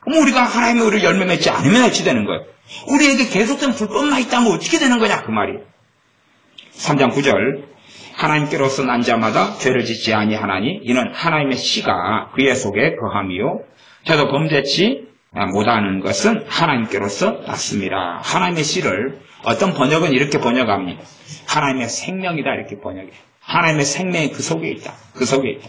Speaker 1: 그럼 우리가 하나님의 의를 열매 맺지 않으면 어찌 되는 거예요? 우리에게 계속된 불법만 있다면 어떻게 되는 거냐 그 말이에요. 3장 9절 하나님께로서 난 자마다 죄를 짓지 아니하나니 이는 하나님의 씨가 그의 속에 거함이요 저도 범죄치 못하는 것은 하나님께로서 났습니다. 하나님의 씨를 어떤 번역은 이렇게 번역합니다. 하나님의 생명이다 이렇게 번역해요. 하나님의 생명이 그 속에 있다. 그 속에 있다.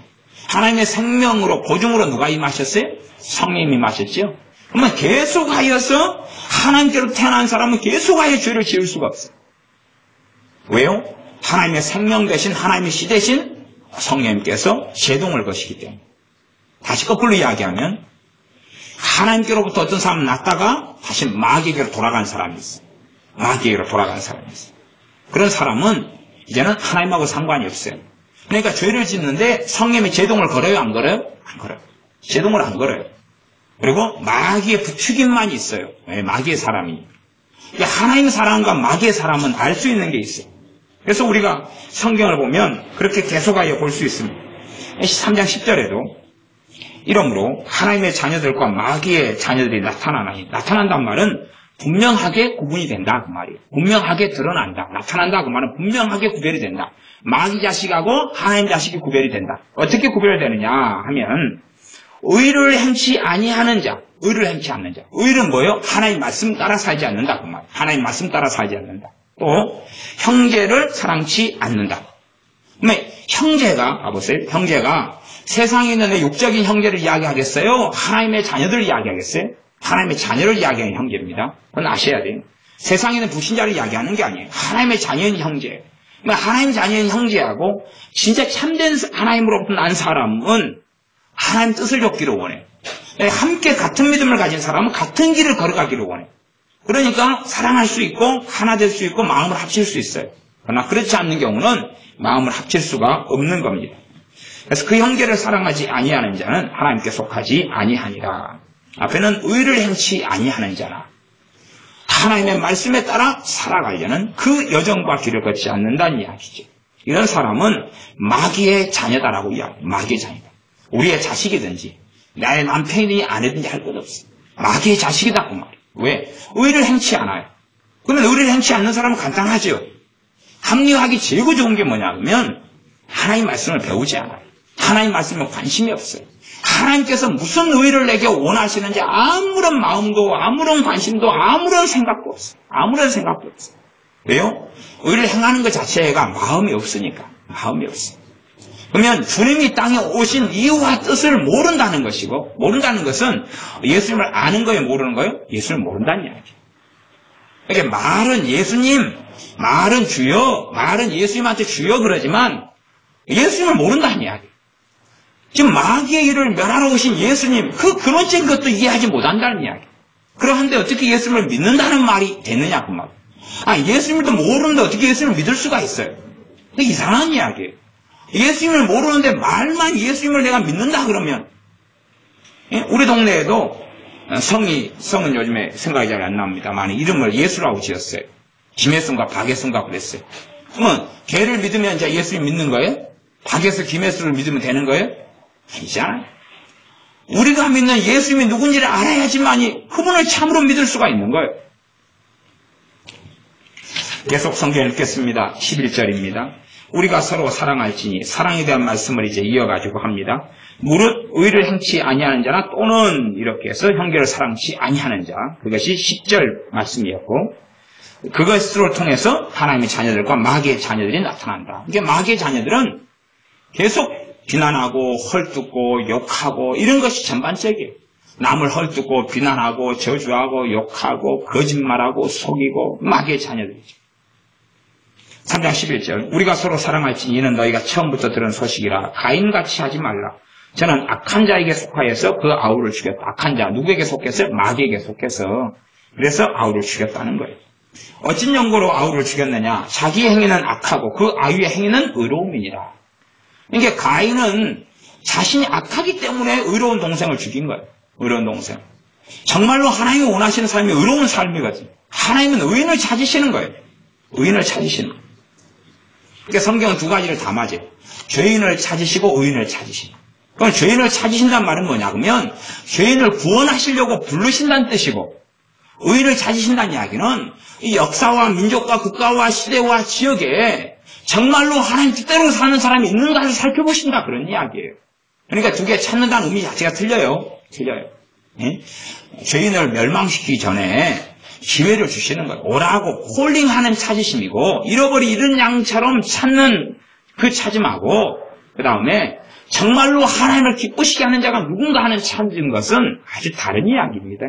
Speaker 1: 하나님의 생명으로 보증으로 누가 임하셨어요? 성령님이 임하셨죠. 그러면 계속하여서 하나님께로 태어난 사람은 계속하여 죄를 지을 수가 없어요. 왜요? 하나님의 생명 대신 하나님의 씨 대신 성령님께서 제동을 거시기 때문에. 다시 거꾸로 이야기하면 하나님께로부터 어떤 사람은 났다가 다시 마귀에게로 돌아간 사람이 있어요. 마귀에게로 돌아간 사람이 있어요. 그런 사람은 이제는 하나님하고 상관이 없어요. 그러니까 죄를 짓는데 성령님이 제동을 걸어요? 안 걸어요? 안 걸어요. 제동을 안 걸어요. 그리고 마귀의 부추김만 있어요. 왜? 마귀의 사람이. 하나님 사람과 마귀의 사람은 알 수 있는 게 있어요. 그래서 우리가 성경을 보면 그렇게 계속하여 볼 수 있습니다. 3장 10절에도 이러므로 하나님의 자녀들과 마귀의 자녀들이 나타나나니, 나타난단 말은 분명하게 구분이 된다 그 말이에요. 분명하게 드러난다. 나타난다 그 말은 분명하게 구별이 된다. 마귀 자식하고 하나님 자식이 구별이 된다. 어떻게 구별되느냐 하면 의를 행치 아니하는 자, 의를 행치 않는 자. 의는 뭐예요? 하나님 말씀 따라 살지 않는다 그 말이에요. 하나님 말씀 따라 살지 않는다. 또 형제를 사랑치 않는다. 그러면 형제가 봐보세요. 형제가 세상에 있는 내 육적인 형제를 이야기하겠어요? 하나님의 자녀들을 이야기하겠어요? 하나님의 자녀를 이야기하는 형제입니다. 그건 아셔야 돼요. 세상에 있는 불신자를 이야기하는 게 아니에요. 하나님의 자녀인 형제예요. 하나님 자녀인 형제하고 진짜 참된 하나님으로부터 난 사람은 하나님 뜻을 좇기를 원해요. 함께 같은 믿음을 가진 사람은 같은 길을 걸어가기를 원해요. 그러니까 사랑할 수 있고 하나 될 수 있고 마음을 합칠 수 있어요. 그러나 그렇지 않는 경우는 마음을 합칠 수가 없는 겁니다. 그래서 그 형제를 사랑하지 아니하는 자는 하나님께 속하지 아니하니라. 앞에는 의를 행치 아니하는 자나 하나님의 말씀에 따라 살아가려는 그 여정과 길을 걷지 않는다는 이야기죠. 이런 사람은 마귀의 자녀다라고 이야기해요. 마귀의 자녀다. 우리의 자식이든지 나의 남편이든지 아내든지 할 것 없어. 마귀의 자식이다 그 말이에요. 왜? 의를 행치 않아요. 그러면 의를 행치 않는 사람은 간단하죠. 합리화하기 제일 좋은 게 뭐냐면 하나님 말씀을 배우지 않아요. 하나님 말씀에 관심이 없어요. 하나님께서 무슨 의를 내게 원하시는지 아무런 마음도 아무런 관심도 아무런 생각도 없어요. 아무런 생각도 없어요. 왜요? 의를 행하는 것 자체가 마음이 없으니까. 마음이 없어요. 그러면 주님이 땅에 오신 이유와 뜻을 모른다는 것이고, 모른다는 것은 예수님을 아는 거예요, 모르는 거예요? 예수님을 모른다는 이야기예요. 그러니까 말은 예수님, 말은 주여, 말은 예수님한테 주여 그러지만 예수님을 모른다는 이야기예요. 지금 마귀의 일을 멸하러 오신 예수님, 그 근원적인 것도 이해하지 못한다는 이야기예요. 그러한데 어떻게 예수님을 믿는다는 말이 되느냐, 그 말. 예수님도 모르는데 어떻게 예수님을 믿을 수가 있어요? 이상한 이야기예요. 예수님을 모르는데 말만 예수님을 내가 믿는다 그러면, 우리 동네에도 성은 요즘에 생각이 잘 안 납니다만 이름을 예수라고 지었어요. 김혜순과 박혜순과 그랬어요. 그러면 걔를 믿으면 이제 예수님 믿는 거예요? 박혜수, 김혜수를 믿으면 되는 거예요? 아니잖아요. 우리가 믿는 예수님이 누군지를 알아야지만이 그분을 참으로 믿을 수가 있는 거예요. 계속 성경 읽겠습니다. 11절입니다. 우리가 서로 사랑할지니, 사랑에 대한 말씀을 이제 이어가지고 합니다. 무릇 의를 행치 아니하는 자나 또는 이렇게 해서 형제를 사랑치 아니하는 자, 그것이 10절 말씀이었고, 그것을 통해서 하나님의 자녀들과 마귀의 자녀들이 나타난다. 이게 마귀의 자녀들은 계속 비난하고 헐뜯고 욕하고 이런 것이 전반적이에요. 남을 헐뜯고 비난하고 저주하고 욕하고 거짓말하고 속이고 마귀의 자녀들이죠. 3장 11절 우리가 서로 사랑할지니 이는 너희가 처음부터 들은 소식이라 가인같이 하지 말라. 저는 악한 자에게 속하여서 그 아우를 죽였다. 악한 자 누구에게 속해서? 마귀에게 속해서. 그래서 아우를 죽였다는 거예요. 어찐 연고로 아우를 죽였느냐? 자기의 행위는 악하고 그 아우의 행위는 의로움이니라. 그러니까 가인은 자신이 악하기 때문에 의로운 동생을 죽인 거예요. 의로운 동생. 정말로 하나님이 원하시는 삶이 의로운 삶이거든요. 하나님은 의인을 찾으시는 거예요. 의인을 찾으시는 거예요. 그러니까 성경은 두 가지를 다 맞아요. 죄인을 찾으시고 의인을 찾으시고. 그럼 죄인을 찾으신다는 말은 뭐냐? 그러면 죄인을 구원하시려고 부르신다는 뜻이고, 의인을 찾으신다는 이야기는 이 역사와 민족과 국가와 시대와 지역에 정말로 하나님 뜻대로 사는 사람이 있는가를 살펴보신다 그런 이야기예요. 그러니까 두 개 찾는다는 의미 자체가 틀려요. 예? 죄인을 멸망시키기 전에 기회를 주시는 거예요. 오라고 콜링하는 찾으심이고, 잃어버린 이른 양처럼 찾는 그 찾음하고, 그 다음에 정말로 하나님을 기쁘시게 하는 자가 누군가 하는 찾은 것은 아주 다른 이야기입니다.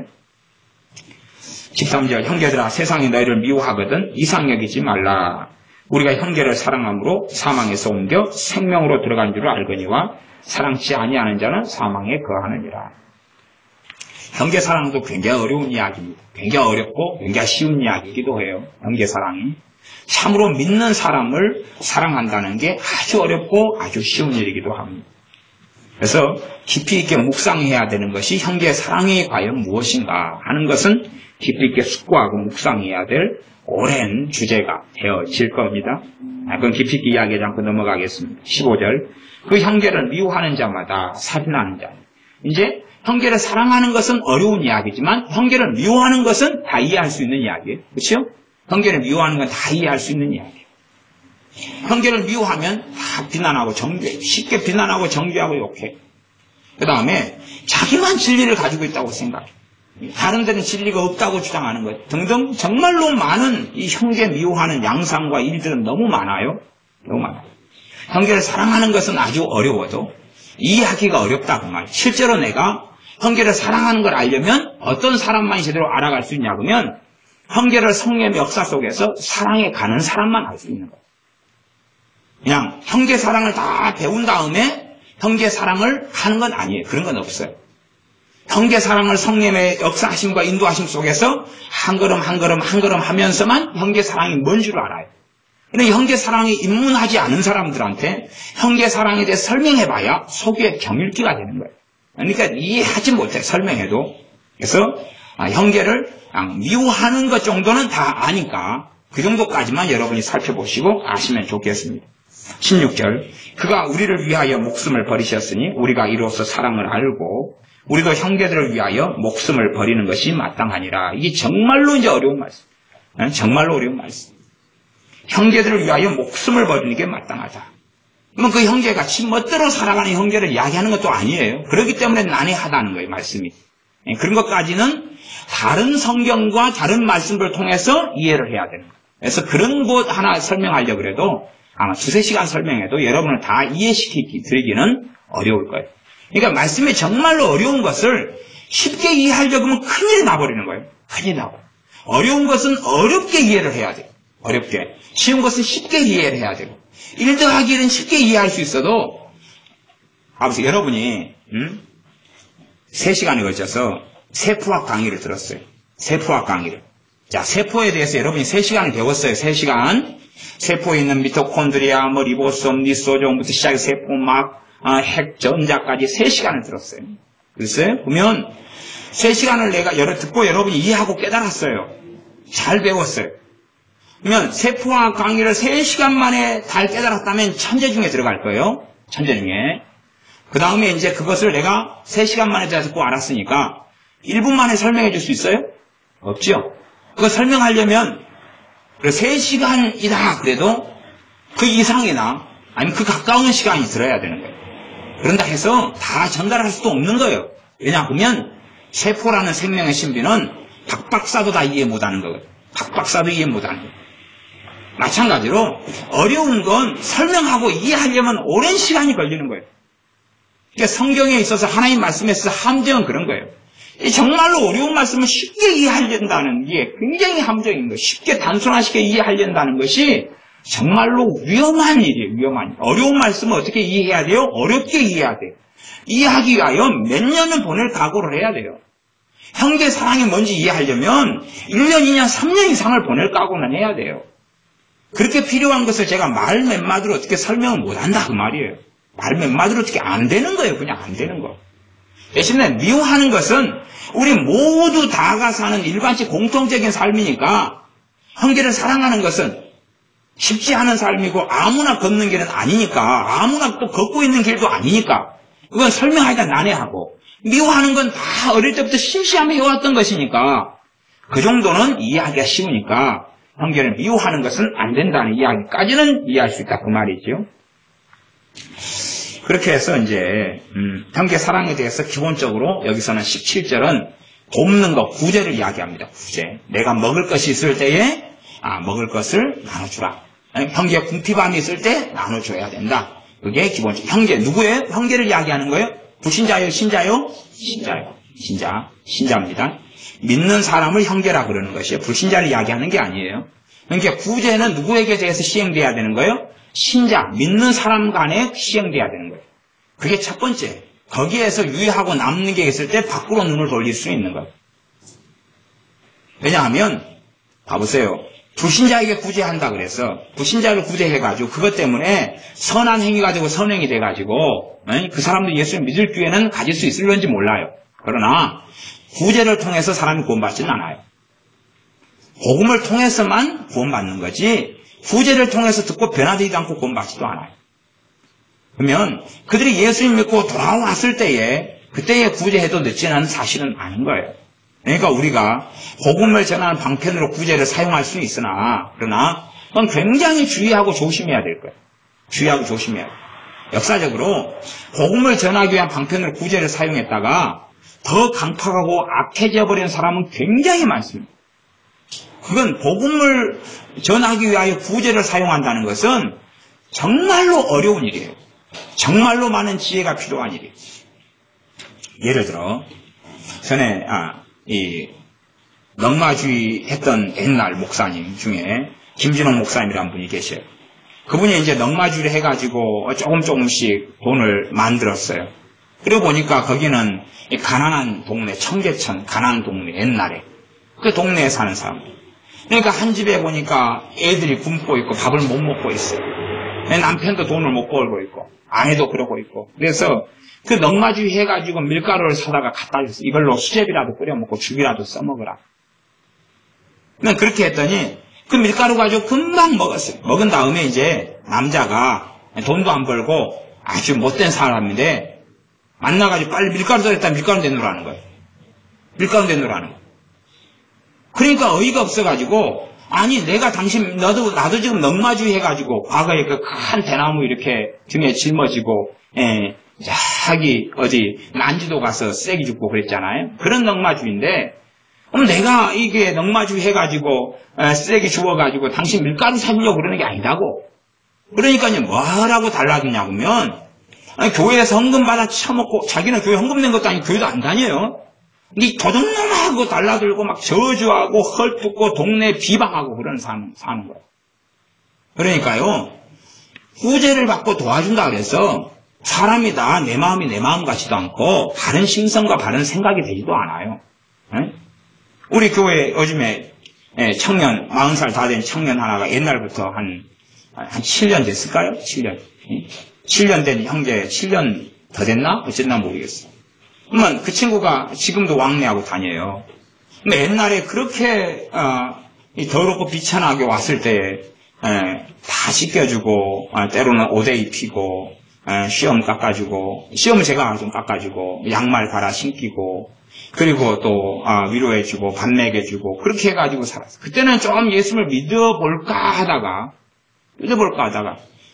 Speaker 1: 13절 형제들아 세상이 너희를 미워하거든 이상 여기지 말라. 우리가 형제를 사랑함으로 사망에서 옮겨 생명으로 들어간 줄을 알거니와 사랑치 아니하는 자는 사망에 거하느니라. 형제 사랑도 굉장히 어려운 이야기입니다. 굉장히 어렵고 굉장히 쉬운 이야기이기도 해요. 형제 사랑이. 참으로 믿는 사람을 사랑한다는 게 아주 어렵고 아주 쉬운 일이기도 합니다. 그래서 깊이 있게 묵상해야 되는 것이 형제 사랑이 과연 무엇인가 하는 것은 깊이 있게 숙고하고 묵상해야 될 오랜 주제가 되어질 겁니다. 그건 깊이 있게 이야기하지 않고 넘어가겠습니다. 15절 그 형제를 미워하는 자마다 살인하는 자. 이제 형제를 사랑하는 것은 어려운 이야기지만 형제를 미워하는 것은 다 이해할 수 있는 이야기예요. 그렇죠? 형제를 미워하는 건 다 이해할 수 있는 이야기예요. 형제를 미워하면 다 비난하고 정죄해. 쉽게 비난하고 정죄하고 욕해. 그 다음에 자기만 진리를 가지고 있다고 생각해. 다른 데는 진리가 없다고 주장하는 거예요. 등등 정말로 많은 이 형제 미워하는 양상과 일들은 너무 많아요. 너무 많아요. 형제를 사랑하는 것은 아주 어려워도 이해하기가 어렵다 그 말. 실제로 내가 형제를 사랑하는 걸 알려면 어떤 사람만이 제대로 알아갈 수 있냐 그러면 형제를 성령의 역사 속에서 사랑해 가는 사람만 알 수 있는 거예요. 그냥 형제 사랑을 다 배운 다음에 형제 사랑을 하는 건 아니에요. 그런 건 없어요. 형제 사랑을 성령의 역사하심과 인도하심 속에서 한 걸음 한 걸음 한 걸음 하면서만 형제 사랑이 뭔 줄 알아요. 그런데 형제 사랑이 입문하지 않은 사람들한테 형제 사랑에 대해 설명해봐야 속에 경읽기가 되는 거예요. 그러니까 이해하지 못해 설명해도. 그래서 형제를 미워하는 것 정도는 다 아니까 그 정도까지만 여러분이 살펴보시고 아시면 좋겠습니다. 16절 그가 우리를 위하여 목숨을 버리셨으니 우리가 이로써 사랑을 알고 우리도 형제들을 위하여 목숨을 버리는 것이 마땅하니라. 이게 정말로 이제 어려운 말씀. 정말로 어려운 말씀. 형제들을 위하여 목숨을 버리는 게 마땅하다. 그러면 그 형제가 지 멋대로 살아가는 형제를 이야기하는 것도 아니에요. 그렇기 때문에 난해하다는 거예요, 말씀이. 그런 것까지는 다른 성경과 다른 말씀을 통해서 이해를 해야 되는 거예요. 그래서 그런 것 하나 설명하려고 해도 아마 2-3시간 설명해도 여러분을 다 이해시키기는 어려울 거예요. 그러니까 말씀이 정말로 어려운 것을 쉽게 이해하려고 하면 큰일이 나버리는 거예요. 큰일이 나고. 어려운 것은 어렵게 이해를 해야 돼요. 어렵게. 쉬운 것은 쉽게 이해를 해야 되고. 1 더하기 1은 쉽게 이해할 수 있어도 아무튼 여러분이 3시간에 걸쳐서 세포학 강의를 들었어요. 세포학 강의를. 자, 세포에 대해서 여러분이 3시간을 배웠어요. 3시간. 세포에 있는 미토콘드리아, 리보솜, 리소솜부터 시작해서 세포막, 핵, 전자까지 3시간을 들었어요. 글쎄요? 보면 3시간을 내가 듣고 여러분이 이해하고 깨달았어요. 잘 배웠어요. 그러면 세포학 강의를 3시간 만에 잘 깨달았다면 천재 중에 들어갈 거예요. 천재 중에. 그 다음에 이제 그것을 내가 3시간 만에 듣고 알았으니까 1분 만에 설명해 줄 수 있어요? 없죠. 그거 설명하려면 3시간이다 그래도 그 이상이나 아니면 그 가까운 시간이 들어야 되는 거예요. 그런다 해서 다 전달할 수도 없는 거예요. 왜냐하면 세포라는 생명의 신비는 박 박사도 다 이해 못하는 거거든요. 박 박사도 이해 못하는 거예요. 마찬가지로 어려운 건 설명하고 이해하려면 오랜 시간이 걸리는 거예요. 그러니까 성경에 있어서 하나님 말씀에 있어서 함정은 그런 거예요. 정말로 어려운 말씀을 쉽게 이해하려다는 게 굉장히 함정인 거예요. 쉽게 단순화시켜 이해하려다는 것이 정말로 위험한 일이에요. 위험한 일. 어려운 말씀을 어떻게 이해해야 돼요? 어렵게 이해해야 돼요. 이해하기 위하여 몇 년을 보낼 각오를 해야 돼요. 형제 사랑이 뭔지 이해하려면 1년, 2년, 3년 이상을 보낼 각오는 해야 돼요. 그렇게 필요한 것을 제가 말 몇 마디로 어떻게 설명을 못한다 그 말이에요. 말 몇 마디로 어떻게 안 되는 거예요. 그냥 안 되는 거. 대신에 미워하는 것은 우리 모두 다가 사는 일반적 공통적인 삶이니까 형제를 사랑하는 것은 쉽지 않은 삶이고 아무나 걷는 길은 아니니까 아무나 또 걷고 있는 길도 아니니까 그건 설명하기가 난해하고 미워하는 건 다 어릴 때부터 심시하며 해왔던 것이니까 그 정도는 이해하기가 쉬우니까 형제를 미워하는 것은 안 된다는 이야기까지는 이해할 수 있다 그 말이죠. 그렇게 해서 이제 형제 사랑에 대해서 기본적으로 여기서는 17절은 돕는 것, 구제를 이야기합니다. 구제. 내가 먹을 것이 있을 때에 먹을 것을 나눠주라. 형제 궁핍함이 있을 때 나눠줘야 된다. 그게 기본적. 형제 누구예요? 형제를 이야기하는 거예요? 불신자예요? 신자요? 신자요. 신자입니다. 믿는 사람을 형제라 그러는 것이에요. 불신자를 이야기하는 게 아니에요. 그러니까 구제는 누구에게 대해서 시행돼야 되는 거예요? 신자, 믿는 사람 간에 시행돼야 되는 거예요. 그게 첫 번째. 거기에서 유의하고 남는 게 있을 때 밖으로 눈을 돌릴 수 있는 거예요. 왜냐하면 봐보세요. 불신자에게 구제한다 그래서 불신자를 구제해가지고 그것 때문에 선한 행위가 되고 선행이 돼가지고 그 사람도 예수를 믿을 기회는 가질 수 있을런지 몰라요. 그러나 구제를 통해서 사람이 구원받지는 않아요. 복음을 통해서만 구원받는 거지 구제를 통해서 듣고 변화되지도 않고 구원받지도 않아요. 그러면 그들이 예수님 믿고 돌아왔을 때에 그때에 구제해도 늦지는 사실은 않은 거예요. 그러니까 우리가 복음을 전하는 방편으로 구제를 사용할 수는 있으나 그러나 그건 굉장히 주의하고 조심해야 될 거예요. 주의하고 조심해야 돼요. 역사적으로 복음을 전하기 위한 방편으로 구제를 사용했다가 더 강팍하고 악해져 버린 사람은 굉장히 많습니다. 그건 복음을 전하기 위하여 구제를 사용한다는 것은 정말로 어려운 일이에요. 정말로 많은 지혜가 필요한 일이에요. 예를 들어 전에 이 넉마주의 했던 옛날 목사님 중에 김진홍 목사님이라는 분이 계셔요. 그분이 이제 넉마주의를 해가지고 조금씩 돈을 만들었어요. 그러고 보니까 거기는 가난한 동네, 청계천 가난한 동네 옛날에 그 동네에 사는 사람. 그러니까 한 집에 보니까 애들이 굶고 있고 밥을 못 먹고 있어요. 남편도 돈을 못 벌고 있고 아내도 그러고 있고 그래서 그 넉마주의 해가지고 밀가루를 사다가 갖다 줬어. 이걸로 수제비라도 끓여 먹고 죽이라도 써먹으라. 그냥 그렇게 했더니 그 밀가루 가지고 금방 먹었어요. 먹은 다음에 이제 남자가 돈도 안 벌고 아주 못된 사람인데 만나가지고 빨리 밀가루 덜었다 밀가루 내놓으라는 거예요. 밀가루 내놓으라는 거예요. 그러니까 어이가 없어가지고 아니 내가 나도 지금 넉마주의 해가지고 과거에 그 큰 대나무 이렇게 등에 짊어지고 저기 어디 난지도 가서 쓰레기 줍고 그랬잖아요. 그런 넉마주의인데 내가 이게 넉마주의 해가지고 쓰레기 주워가지고 당신 밀가루 사주려고 그러는 게 아니라고. 그러니까 뭐라고 달라지냐면, 아니, 교회에서 헌금 받아 처먹고, 자기는 교회 헌금 낸 것도 아니고 교회도 안 다녀요. 이 도둑놈하고 달라들고 막 저주하고 헐뜯고 동네 비방하고 그런 사는 거예요. 그러니까요, 구제를 받고 도와준다 그래서 사람이 다 내 마음이 내 마음 같지도 않고 바른 심성과 바른 생각이 되지도 않아요. 에? 우리 교회 요즘에 청년, 40살 다 된 청년 하나가 옛날부터 한 7년 됐을까요? 7년. 7년 된 형제, 7년 더 됐나? 어쨌나 모르겠어. 그러면 그 친구가 지금도 왕래하고 다녀요. 근데 옛날에 그렇게 더럽고 비천하게 왔을 때 다 씻겨주고 때로는 옷에 입히고 시험 깎아주고, 시험은 제가 좀 깎아주고, 양말 갈아 신기고, 그리고 또 위로해주고 밥 먹여주고 그렇게 해가지고 살았어요. 그때는 좀 예수를 믿어볼까 하다가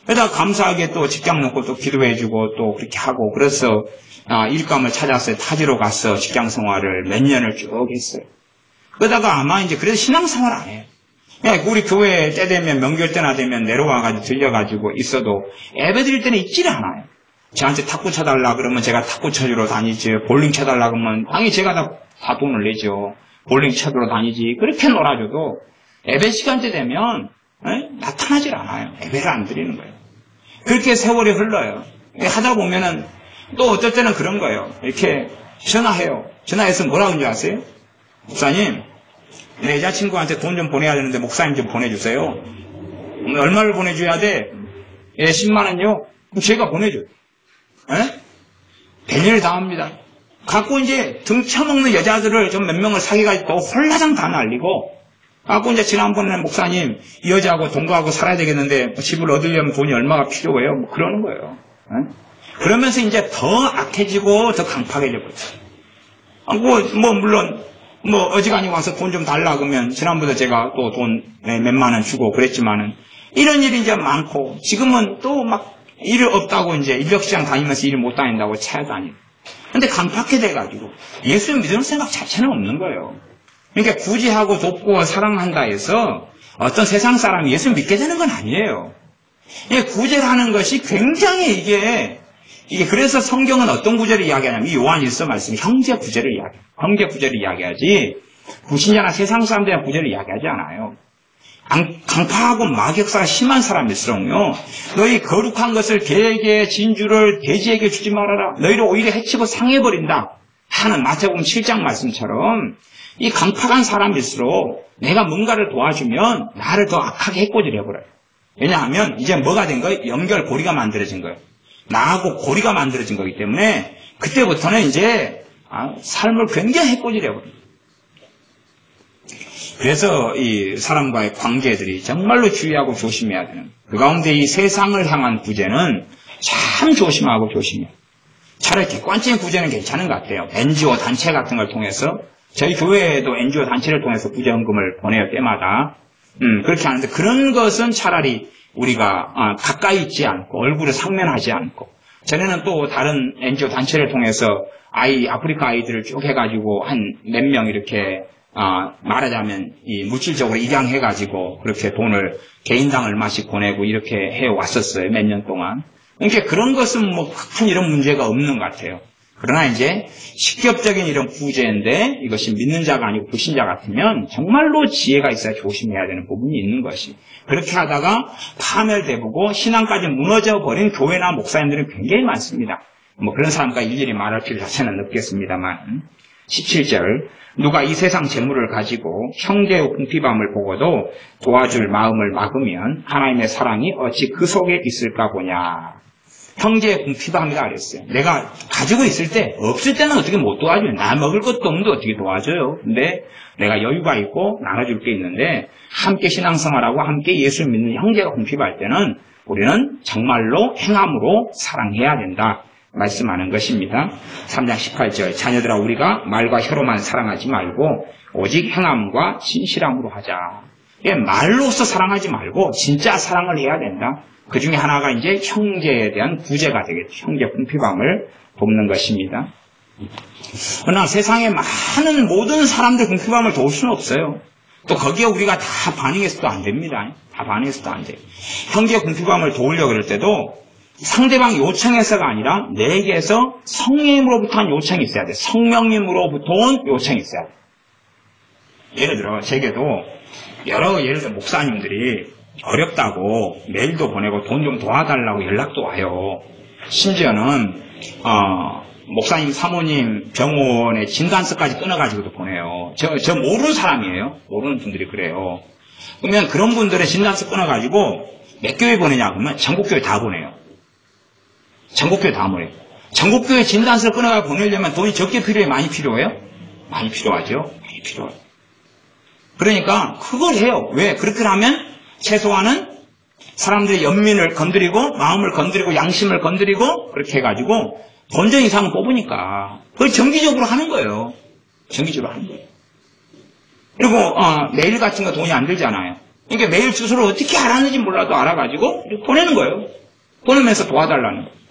Speaker 1: 그러다가 감사하게 또 직장 놓고 또 기도해주고 또 그렇게 하고, 그래서 일감을 찾았어요. 타지로 가서 직장 생활을 몇 년을 쭉 했어요. 그러다가 아마 이제 그래서 신앙생활 안 해요. 그냥 우리 교회 때 되면 명절 때나 되면 내려와가지고 들려가지고 있어도 예배 드릴 때는 있지를 않아요. 저한테 탁구 쳐달라 그러면 제가 탁구 쳐주러 다니지, 볼링 쳐달라 그러면 당연히 제가 다 돈을 내죠. 볼링 쳐주러 다니지. 그렇게 놀아줘도 예배 시간대 되면 나타나질 않아요. 예배를 안 드리는 거예요. 그렇게 세월이 흘러요. 하다 보면은 또 어떨 때는 그런 거예요. 이렇게 전화해요. 전화해서 뭐라고 하는 줄 아세요? 목사님, 내 여자친구한테 돈 좀 보내야 되는데 목사님 좀 보내주세요. 얼마를 보내줘야 돼? 10만 원요? 그럼 제가 보내줘요. 배려를 당합니다. 갖고 이제 등쳐먹는 여자들을 좀 몇 명을 사귀어가지고 홀라당 다 날리고, 갖고 이제 지난번에 목사님 이 여자하고 동거하고 살아야 되겠는데 집을 얻으려면 돈이 얼마가 필요해요? 뭐 그러는 거예요. 그러면서 이제 더 악해지고 더 강팍해져 버려요. 물론 어지간히 와서 돈 좀 달라 그러면 지난번에 제가 또 돈 몇만 원 주고 그랬지만은 이런 일이 이제 많고, 지금은 또 막 일 없다고 이제 인력시장 다니면서 일 못 다닌다고 찾아다니고. 근데 강팍해 돼가지고 예수 믿는 생각 자체는 없는 거예요. 그러니까 구제하고 돕고 사랑한다 해서 어떤 세상 사람이 예수 믿게 되는 건 아니에요. 구제라는 것이 굉장히 이게 그래서 성경은 어떤 구제를 이야기하냐면 이 요한일서 말씀이 형제 구제를 이야기해요. 형제 구제를 이야기하지 불신자나 세상 사람들의 구제를 이야기하지 않아요. 강팍하고 마격사가 심한 사람일수록요, 너희 거룩한 것을 개에게 진주를 돼지에게 주지 말아라. 너희를 오히려 해치고 상해버린다 하는 마태복음 7장 말씀처럼 이 강팍한 사람일수록 내가 뭔가를 도와주면 나를 더 악하게 해코지해버려요. 왜냐하면 이제 뭐가 된 거예요? 연결고리가 만들어진 거예요. 나하고 고리가 만들어진 거기 때문에 그때부터는 이제 삶을 굉장히 해코지해버려요. 그래서 이 사람과의 관계들이 정말로 주의하고 조심해야 되는, 그 가운데 이 세상을 향한 구제는 참 조심하고 조심해요. 차라리 객관적인 구제는 괜찮은 것 같아요. NGO 단체 같은 걸 통해서, 저희 교회에도 NGO 단체를 통해서 구제헌금을 보내요, 때마다. 그렇게 하는데 그런 것은 차라리 우리가 가까이 있지 않고 얼굴을 상면하지 않고, 전에는 또 다른 NGO 단체를 통해서 아프리카 아이들을 쭉 해가지고 한 몇 명 이렇게 말하자면 이 물질적으로 입양해가지고 그렇게 돈을 개인당 얼마씩 보내고 이렇게 해왔었어요, 몇 년 동안. 그러니까 그런 것은 큰 이런 문제가 없는 것 같아요. 그러나 이제 직접적인 이런 구제인데 이것이 믿는 자가 아니고 불신자 같으면 정말로 지혜가 있어야 조심해야 되는 부분이 있는 것이, 그렇게 하다가 파멸되고 신앙까지 무너져 버린 교회나 목사님들은 굉장히 많습니다. 그런 사람과 일일이 말할 필요 자체는 없겠습니다만, 17절, 누가 이 세상 재물을 가지고 형제의 궁핍함을 보고도 도와줄 마음을 막으면 하나님의 사랑이 어찌 그 속에 있을까 보냐. 형제의 궁핍함이라 그랬어요. 내가 가지고 있을 때, 없을 때는 어떻게 못 도와줘요. 나 먹을 것도 없는데 어떻게 도와줘요. 근데 내가 여유가 있고 나눠줄 게 있는데, 함께 신앙생활하고 함께 예수를 믿는 형제가 궁핍할 때는 우리는 정말로 행함으로 사랑해야 된다 말씀하는 것입니다. 3장 18절, 자녀들아 우리가 말과 혀로만 사랑하지 말고 오직 행함과 진실함으로 하자. 말로써 사랑하지 말고 진짜 사랑을 해야 된다. 그 중에 하나가 이제 형제에 대한 구제가 되겠죠. 형제 궁핍함을 돕는 것입니다. 그러나 세상에 많은 모든 사람들 궁핍함을 도울 수는 없어요. 또 거기에 우리가 다 반응해서도 안 됩니다. 다 반응해서도 안 돼요. 형제 궁핍함을 도우려고 그럴 때도 상대방 요청해서가 아니라 내게서 성령님으로부터 한 요청이 있어야 돼. 성령님으로부터 온 요청이 있어야 돼. 예를 들어 제게도 예를 들어 목사님들이 어렵다고 메일도 보내고 돈 좀 도와달라고 연락도 와요. 심지어는 목사님 사모님 병원에 진단서까지 끊어가지고도 보내요. 저 모르는 사람이에요. 모르는 분들이 그래요. 그러면 그런 분들의 진단서 끊어가지고 몇 교회 보내냐 그러면 전국교회 다 보내요. 전국교회 다 보내요. 전국교회 진단서를 끊어가지고 보내려면 돈이 적게 필요해? 많이 필요해요? 많이 필요하죠. 많이 필요해요. 그러니까 그걸 해요. 왜? 그렇게 하면 최소한은 사람들의 연민을 건드리고 마음을 건드리고 양심을 건드리고 그렇게 해가지고 본전 이상은 뽑으니까 그걸 정기적으로 하는 거예요. 정기적으로 하는 거예요. 그리고 메일 같은 거 돈이 안 들잖아요. 그러니까 메일 주소를 어떻게 알았는지 몰라도 알아가지고 보내는 거예요. 보내면서 도와달라는 거예요.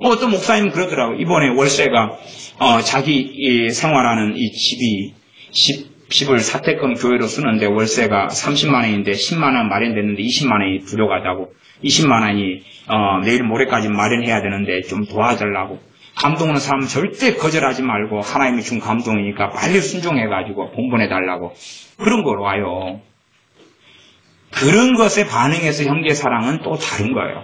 Speaker 1: 어떤 목사님은 그러더라고요. 이번에 월세가 자기 생활하는 이 집을 사택금 교회로 쓰는데 월세가 30만 원인데 10만 원 마련됐는데 20만 원이 부족하다고 20만 원이 내일 모레까지 마련해야 되는데 좀 도와달라고. 감동하는 사람은 절대 거절하지 말고 하나님이 준 감동이니까 빨리 순종해가지고 본분해달라고. 그런 걸 와요. 그런 것에 반응해서 형제 사랑은 또 다른 거예요.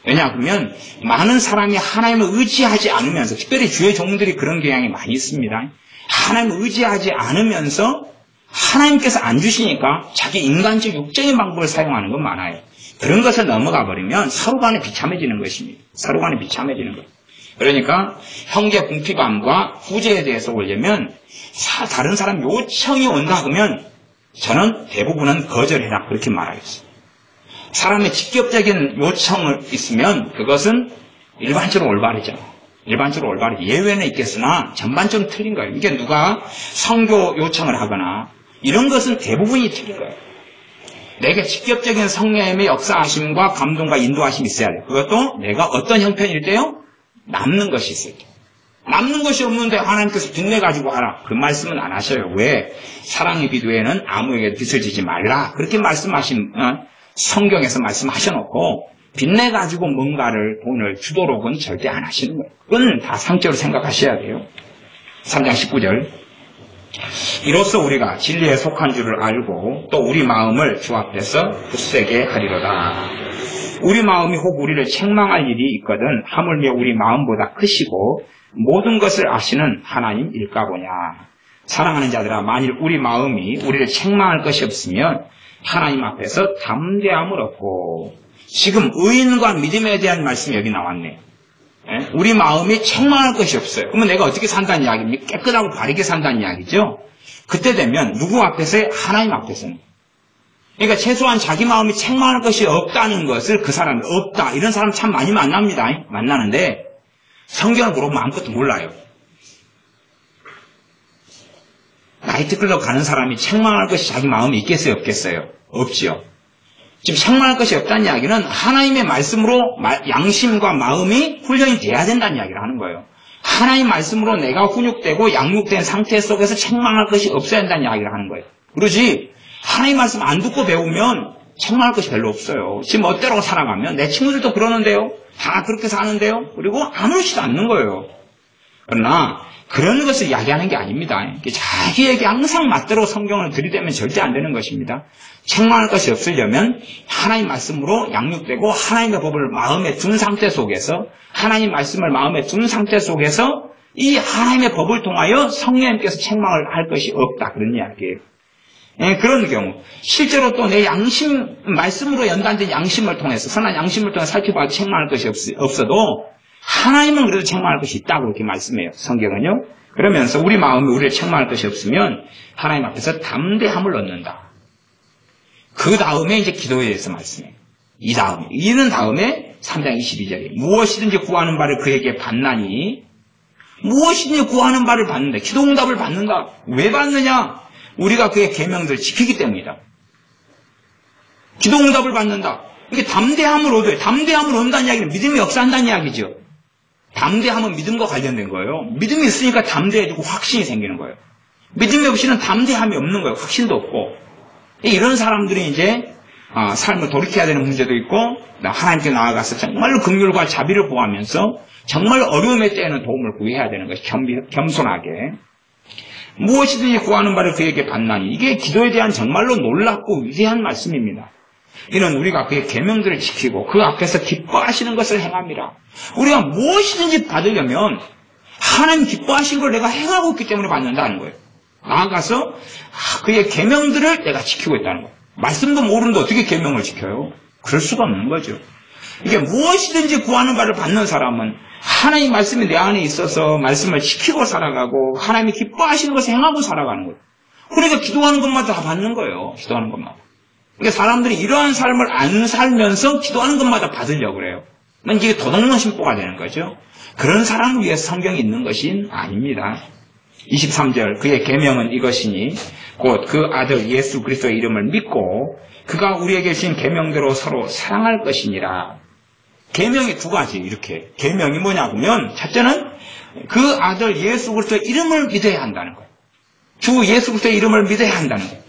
Speaker 1: 왜냐하면 많은 사람이 하나님을 의지하지 않으면서 특별히 주의 종들이 그런 경향이 많이 있습니다. 하나님을 의지하지 않으면서 하나님께서 안 주시니까 자기 인간적 육적인 방법을 사용하는 건 많아요. 그런 것을 넘어가 버리면 서로 간에 비참해지는 것입니다. 서로 간에 비참해지는 것. 그러니까 형제 궁핍함과 후제에 대해서 보려면 다른 사람 요청이 온다 그러면 저는 대부분은 거절해라 그렇게 말하겠어요. 사람의 직접적인 요청을 있으면 그것은 일반적으로 올바르죠. 일반적으로 올바르죠. 예외는 있겠으나 전반적으로 틀린 거예요. 이게 누가 선교 요청을 하거나 이런 것은 대부분이 틀린 거예요. 내게 직접적인 성령님의 역사하심과 감동과 인도하심이 있어야 돼요. 그것도 내가 어떤 형편일 때요? 남는 것이 있을 때. 남는 것이 없는데 하나님께서 빚내가지고 하라. 그 말씀은 안 하셔요. 왜? 사랑의 빚 외에는 아무에게 빚을 지지 말라. 그렇게 말씀하신 성경에서 말씀하셔놓고 빚내가지고 뭔가를 돈을 주도록은 절대 안 하시는 거예요. 그건 다 상처로 생각하셔야 돼요. 3장 19절 이로써 우리가 진리에 속한 줄을 알고 또 우리 마음을 주 앞에서 굳세게 하리로다. 우리 마음이 혹 우리를 책망할 일이 있거든 하물며 우리 마음보다 크시고 모든 것을 아시는 하나님일까 보냐. 사랑하는 자들아, 만일 우리 마음이 우리를 책망할 것이 없으면 하나님 앞에서 담대함을 얻고. 지금 의인과 믿음에 대한 말씀이 여기 나왔네. 우리 마음이 책망할 것이 없어요. 그러면 내가 어떻게 산다는 이야기입니까? 깨끗하고 바르게 산다는 이야기죠. 그때 되면 누구 앞에서요? 하나님 앞에서는. 그러니까 최소한 자기 마음이 책망할 것이 없다는 것을 그 사람이 없다. 이런 사람 참 많이 만납니다. 만나는데 성경을 물어보면 아무것도 몰라요. 나이트클럽 가는 사람이 책망할 것이 자기 마음에 있겠어요? 없겠어요? 없지요. 지금 책망할 것이 없다는 이야기는 하나님의 말씀으로 양심과 마음이 훈련이 돼야 된다는 이야기를 하는 거예요. 하나님 말씀으로 내가 훈육되고 양육된 상태 속에서 책망할 것이 없어야 한다는 이야기를 하는 거예요. 그러지 하나님 말씀 안 듣고 배우면 책망할 것이 별로 없어요. 지금 멋대로 살아가면 내 친구들도 그러는데요. 다 그렇게 사는데요. 그리고 아무렇지도 않는 거예요. 그러나 그런 것을 이야기하는 게 아닙니다. 자기에게 항상 맞대로 성경을 들이대면 절대 안 되는 것입니다. 책망할 것이 없으려면 하나님 말씀으로 양육되고 하나님의 법을 마음에 둔 상태 속에서 하나님 말씀을 마음에 둔 상태 속에서 이 하나님의 법을 통하여 성령님께서 책망을 할 것이 없다. 그런 이야기예요. 그런 경우 실제로 또 내 양심 말씀으로 연단된 양심을 통해서 선한 양심을 통해 살펴봐도 책망할 것이 없어도 하나님은 그래도 책망할 것이 있다고 이렇게 말씀해요. 성경은요. 그러면서 우리 마음이 우리를 책망할 것이 없으면 하나님 앞에서 담대함을 얻는다. 그 다음에 이제 기도에 대해서 말씀해요. 이는 다음에 3장 22절에 무엇이든지 구하는 바를 그에게 받나니 무엇이든지 구하는 바를 받는다. 기도응답을 받는다. 왜 받느냐? 우리가 그의 계명들을 지키기 때문이다. 기도응답을 받는다. 이게 담대함을 얻어요. 담대함을 얻는다는 이야기는 믿음이 역사한다는 이야기죠. 담대함은 믿음과 관련된 거예요. 믿음이 있으니까 담대해지고 확신이 생기는 거예요. 믿음이 없이는 담대함이 없는 거예요. 확신도 없고. 이런 사람들이 이제 삶을 돌이켜야 되는 문제도 있고 하나님께 나아가서 정말로 긍휼과 자비를 구하면서 정말 어려움의 때에는 도움을 구해야 되는 것이 겸손하게 무엇이든지 구하는 바를 그에게 받나니 이게 기도에 대한 정말로 놀랍고 위대한 말씀입니다. 이는 우리가 그의 계명들을 지키고 그 앞에서 기뻐하시는 것을 행함이라. 우리가 무엇이든지 받으려면 하나님 기뻐하신 걸 내가 행하고 있기 때문에 받는다는 거예요. 나아가서 그의 계명들을 내가 지키고 있다는 거예요. 말씀도 모르는데 어떻게 계명을 지켜요? 그럴 수가 없는 거죠. 이게 무엇이든지 구하는 바를 받는 사람은 하나님 말씀이 내 안에 있어서 말씀을 지키고 살아가고 하나님이 기뻐하시는 것을 행하고 살아가는 거예요. 그러니까 기도하는 것마다 다 받는 거예요. 기도하는 것마다. 그러니까 사람들이 이러한 삶을 안 살면서 기도하는 것마다 받으려고 그래요. 이게 도덕론 심보가 되는 거죠. 그런 사람을 위해서 성경이 있는 것이 아닙니다. 23절 그의 계명은 이것이니 곧 그 아들 예수 그리스도의 이름을 믿고 그가 우리에게 주신 계명대로 서로 사랑할 것이니라. 계명이 두 가지 이렇게. 계명이 뭐냐면 첫째는 그 아들 예수 그리스도의 이름을 믿어야 한다는 거예요. 주 예수 그리스도의 이름을 믿어야 한다는 거예요.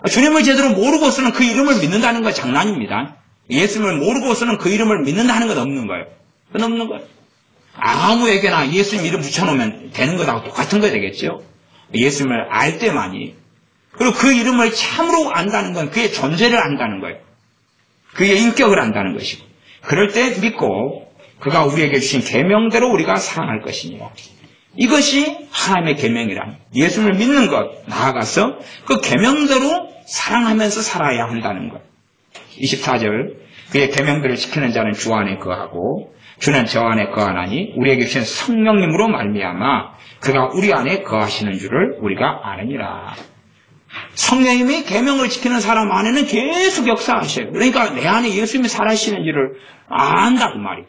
Speaker 1: 주님을 제대로 모르고서는 그 이름을 믿는다는 건 장난입니다. 예수님을 모르고서는 그 이름을 믿는다는 건 없는 거예요. 그건 없는 거예요. 아무에게나 예수님 이름 붙여놓으면 되는 것하고 똑같은 거 되겠죠. 예수님을 알 때만이. 그리고 그 이름을 참으로 안다는 건 그의 존재를 안다는 거예요. 그의 인격을 안다는 것이고. 그럴 때 믿고 그가 우리에게 주신 계명대로 우리가 사랑할 것이니라. 이것이 하나님의 계명이란 예수님을 믿는 것, 나아가서 그 계명대로 사랑하면서 살아야 한다는 것. 24절 그의 계명들을 지키는 자는 주 안에 거하고 주는 저 안에 거하나니 우리에게 주신 성령님으로 말미암아 그가 우리 안에 거하시는 줄을 우리가 아느니라. 성령님이 계명을 지키는 사람 안에는 계속 역사하셔요. 그러니까 내 안에 예수님이 살아계시는지를 안다 그 말이에요.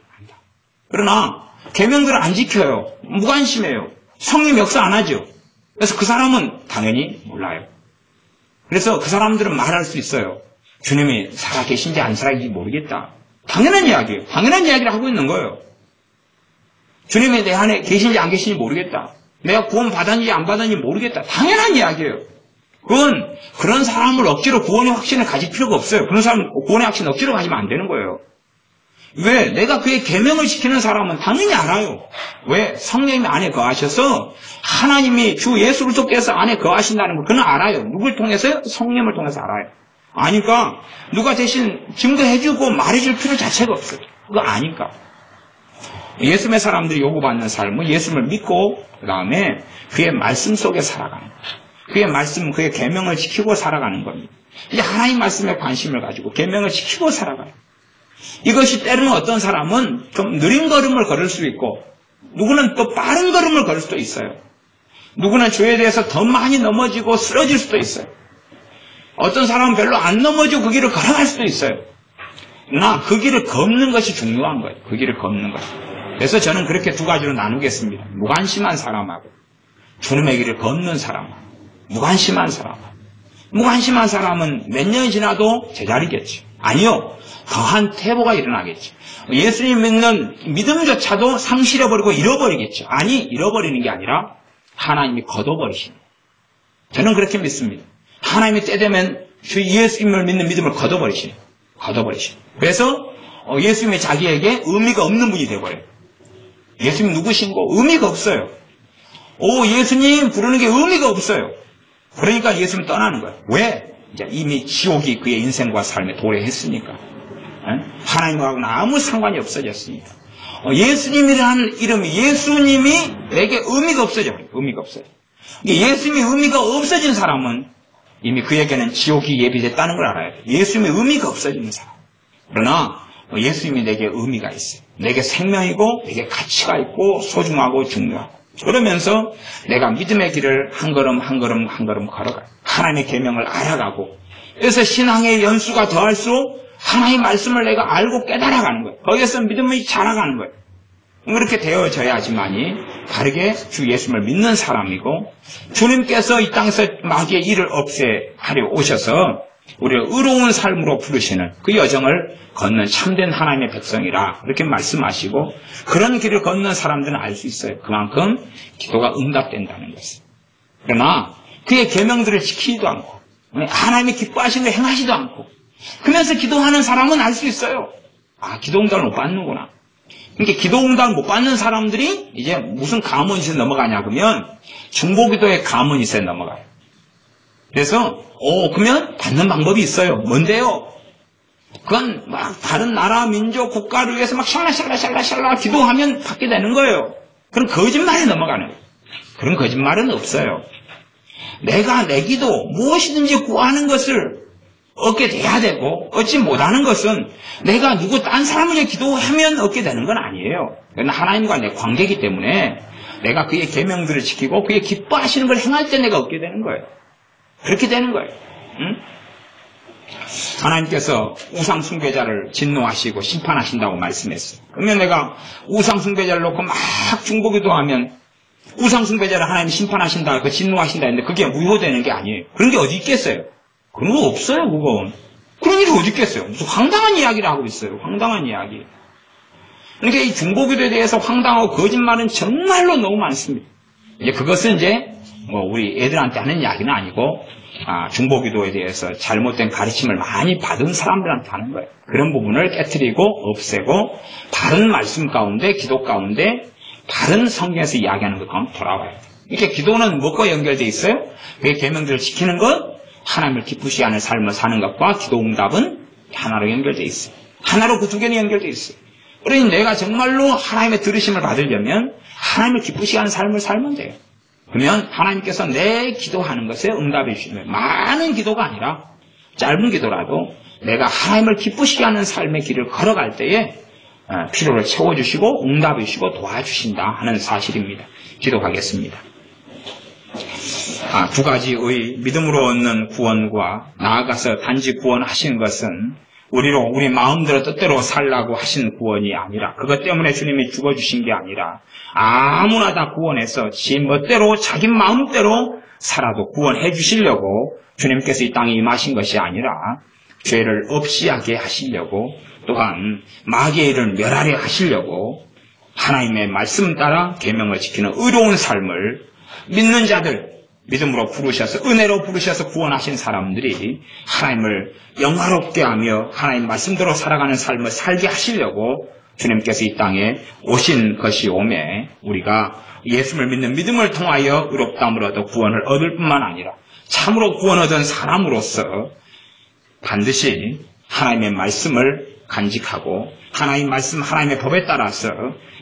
Speaker 1: 그러나 계명들을 안 지켜요. 무관심해요. 성령 역사 안 하죠. 그래서 그 사람은 당연히 몰라요. 그래서 그 사람들은 말할 수 있어요. 주님이 살아계신지 안 살아계신지 모르겠다. 당연한 이야기예요. 당연한 이야기를 하고 있는 거예요. 주님이 내 안에 계신지 안 계신지 모르겠다. 내가 구원 받았는지 안 받았는지 모르겠다. 당연한 이야기예요. 그건 그런 사람을 억지로 구원의 확신을 가질 필요가 없어요. 그런 사람 구원의 확신 억지로 가지면 안 되는 거예요. 왜? 내가 그의 계명을 지키는 사람은 당연히 알아요. 왜? 성령님이 안에 거하셔서 하나님이 주 예수 그리스도께서 안에 거하신다는 걸 그는 알아요. 누굴 통해서요? 성령을 통해서 알아요. 아니까 누가 대신 증거해주고 말해줄 필요 자체가 없어요. 그거 아니까. 예수님의 사람들이 요구받는 삶은 예수님을 믿고 그 다음에 그의 말씀 속에 살아가는 거예요. 그의 말씀, 그의 계명을 지키고 살아가는 겁니다. 이제 하나님 말씀에 관심을 가지고 계명을 지키고 살아가요. 이것이 때로는 어떤 사람은 좀 느린 걸음을 걸을 수 있고 누구는 또 빠른 걸음을 걸을 수도 있어요. 누구는 주에 대해서 더 많이 넘어지고 쓰러질 수도 있어요. 어떤 사람은 별로 안 넘어지고 그 길을 걸어갈 수도 있어요. 그러나 그 길을 걷는 것이 중요한 거예요. 그 길을 걷는 것. 그래서 저는 그렇게 두 가지로 나누겠습니다. 무관심한 사람하고 주님의 길을 걷는 사람하고 무관심한 사람. 무관심한 사람은 몇 년이 지나도 제자리겠죠. 아니요. 더한 퇴보가 일어나겠죠. 예수님 믿는 믿음조차도 상실해버리고 잃어버리겠죠. 아니, 잃어버리는 게 아니라 하나님이 걷어버리십니다. 저는 그렇게 믿습니다. 하나님이 때 되면 주 예수님을 믿는 믿음을 걷어버리십니다. 그래서 예수님이 자기에게 의미가 없는 분이 되어버려요. 예수님 누구신고 의미가 없어요. 예수님 부르는 게 의미가 없어요. 그러니까 예수님 떠나는 거예요. 왜? 이제 이미 지옥이 그의 인생과 삶에 도래했으니까. 하나님하고는 아무 상관이 없어졌으니까. 예수님이라는 이름이 예수님이 내게 의미가 없어져요. 의미가 없어요. 예수님이 의미가 없어진 사람은 이미 그에게는 지옥이 예비됐다는 걸 알아야 돼요. 예수님의 의미가 없어지는 사람. 그러나 예수님이 내게 의미가 있어요. 내게 생명이고 내게 가치가 있고 소중하고 중요하고 그러면서 내가 믿음의 길을 한 걸음 한 걸음 한 걸음 걸어가요. 하나님의 계명을 알아가고 그래서 신앙의 연수가 더할수록 하나님의 말씀을 내가 알고 깨달아가는 거예요. 거기에서 믿음이 자라가는 거예요. 그렇게 되어져야지만이 바르게 주 예수님을 믿는 사람이고 주님께서 이 땅에서 마귀의 일을 없애하려 오셔서 우리를 의로운 삶으로 부르시는 그 여정을 걷는 참된 하나님의 백성이라 그렇게 말씀하시고 그런 길을 걷는 사람들은 알 수 있어요. 그만큼 기도가 응답된다는 것을. 그러나 그의 계명들을 지키지도 않고 하나님이 기뻐하시는 걸 행하지도 않고 그러면서 기도하는 사람은 알 수 있어요. 아, 기도응답을 못 받는구나. 그러니까 기도응답을 못 받는 사람들이 이제 무슨 가문이세 넘어가냐 그러면 중보기도의 가문이세 넘어가요. 그래서 그러면 받는 방법이 있어요. 뭔데요? 그건 막 다른 나라, 민족, 국가를 위해서 막 샬라샬라샬라샬라 기도하면 받게 되는 거예요. 그럼 거짓말에 넘어가는 거예요. 그런 거짓말은 없어요. 내가 내 기도 무엇이든지 구하는 것을 얻게 돼야 되고 얻지 못하는 것은 내가 누구 딴 사람을 위해 기도하면 얻게 되는 건 아니에요. 그건 하나님과 내 관계이기 때문에 내가 그의 계명들을 지키고 그의 기뻐하시는 걸 행할 때 내가 얻게 되는 거예요. 그렇게 되는 거예요. 응? 하나님께서 우상 숭배자를 진노하시고 심판하신다고 말씀했어요. 그러면 내가 우상 숭배자를 놓고 막 중보기도하면 우상 숭배자를 하나님 심판하신다, 그 진노하신다 했는데 그게 무효되는 게 아니에요. 그런 게 어디 있겠어요? 그런 거 없어요, 그건. 그런 일이 어디 있겠어요? 무슨 황당한 이야기를 하고 있어요. 황당한 이야기. 그러니까 이 중보기도에 대해서 황당하고 거짓말은 정말로 너무 많습니다. 이제 그것은 이제 우리 애들한테 하는 이야기는 아니고 중보기도에 대해서 잘못된 가르침을 많이 받은 사람들한테 하는 거예요. 그런 부분을 깨트리고 없애고 바른 말씀 가운데, 기도 가운데 바른 성경에서 이야기하는 것 가운데 돌아와요. 이렇게 기도는 무엇과 연결되어 있어요? 그의 계명들을 지키는 것, 하나님을 기쁘시게 하는 삶을 사는 것과 기도응답은 하나로 연결되어 있어요. 하나로 그 두 개는 연결되어 있어요. 그러니 내가 정말로 하나님의 들으심을 받으려면 하나님을 기쁘시게 하는 삶을 살면 돼요. 그러면 하나님께서 내 기도하는 것에 응답해 주시는 거예요. 많은 기도가 아니라 짧은 기도라도 내가 하나님을 기쁘시게 하는 삶의 길을 걸어갈 때에 필요를 채워주시고 응답해 주시고 도와주신다 하는 사실입니다. 기도하겠습니다. 두 가지의 믿음으로 얻는 구원과 나아가서 단지 구원하신 것은 우리 마음대로 뜻대로 살라고 하신 구원이 아니라 그것 때문에 주님이 죽어주신 게 아니라 아무나 다 구원해서 지 멋대로 자기 마음대로 살아도 구원해 주시려고 주님께서 이 땅에 임하신 것이 아니라 죄를 없이 하게 하시려고 또한 마귀의 일을 멸하려 하시려고 하나님의 말씀 따라 계명을 지키는 의로운 삶을 믿는 자들 믿음으로 부르셔서 은혜로 부르셔서 구원하신 사람들이 하나님을 영화롭게 하며 하나님 말씀대로 살아가는 삶을 살게 하시려고 주님께서 이 땅에 오신 것이 오매 우리가 예수를 믿는 믿음을 통하여 의롭다함을 얻어 구원을 얻을 뿐만 아니라 참으로 구원 얻은 사람으로서 반드시 하나님의 말씀을 간직하고 하나님의 말씀, 하나님의 법에 따라서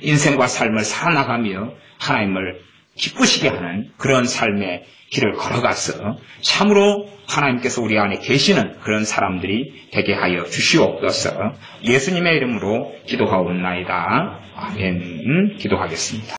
Speaker 1: 인생과 삶을 살아나가며 하나님을 기쁘시게 하는 그런 삶의 길을 걸어가서 참으로 하나님께서 우리 안에 계시는 그런 사람들이 되게 하여 주시옵소서. 예수님의 이름으로 기도하옵나이다. 아멘. 기도하겠습니다.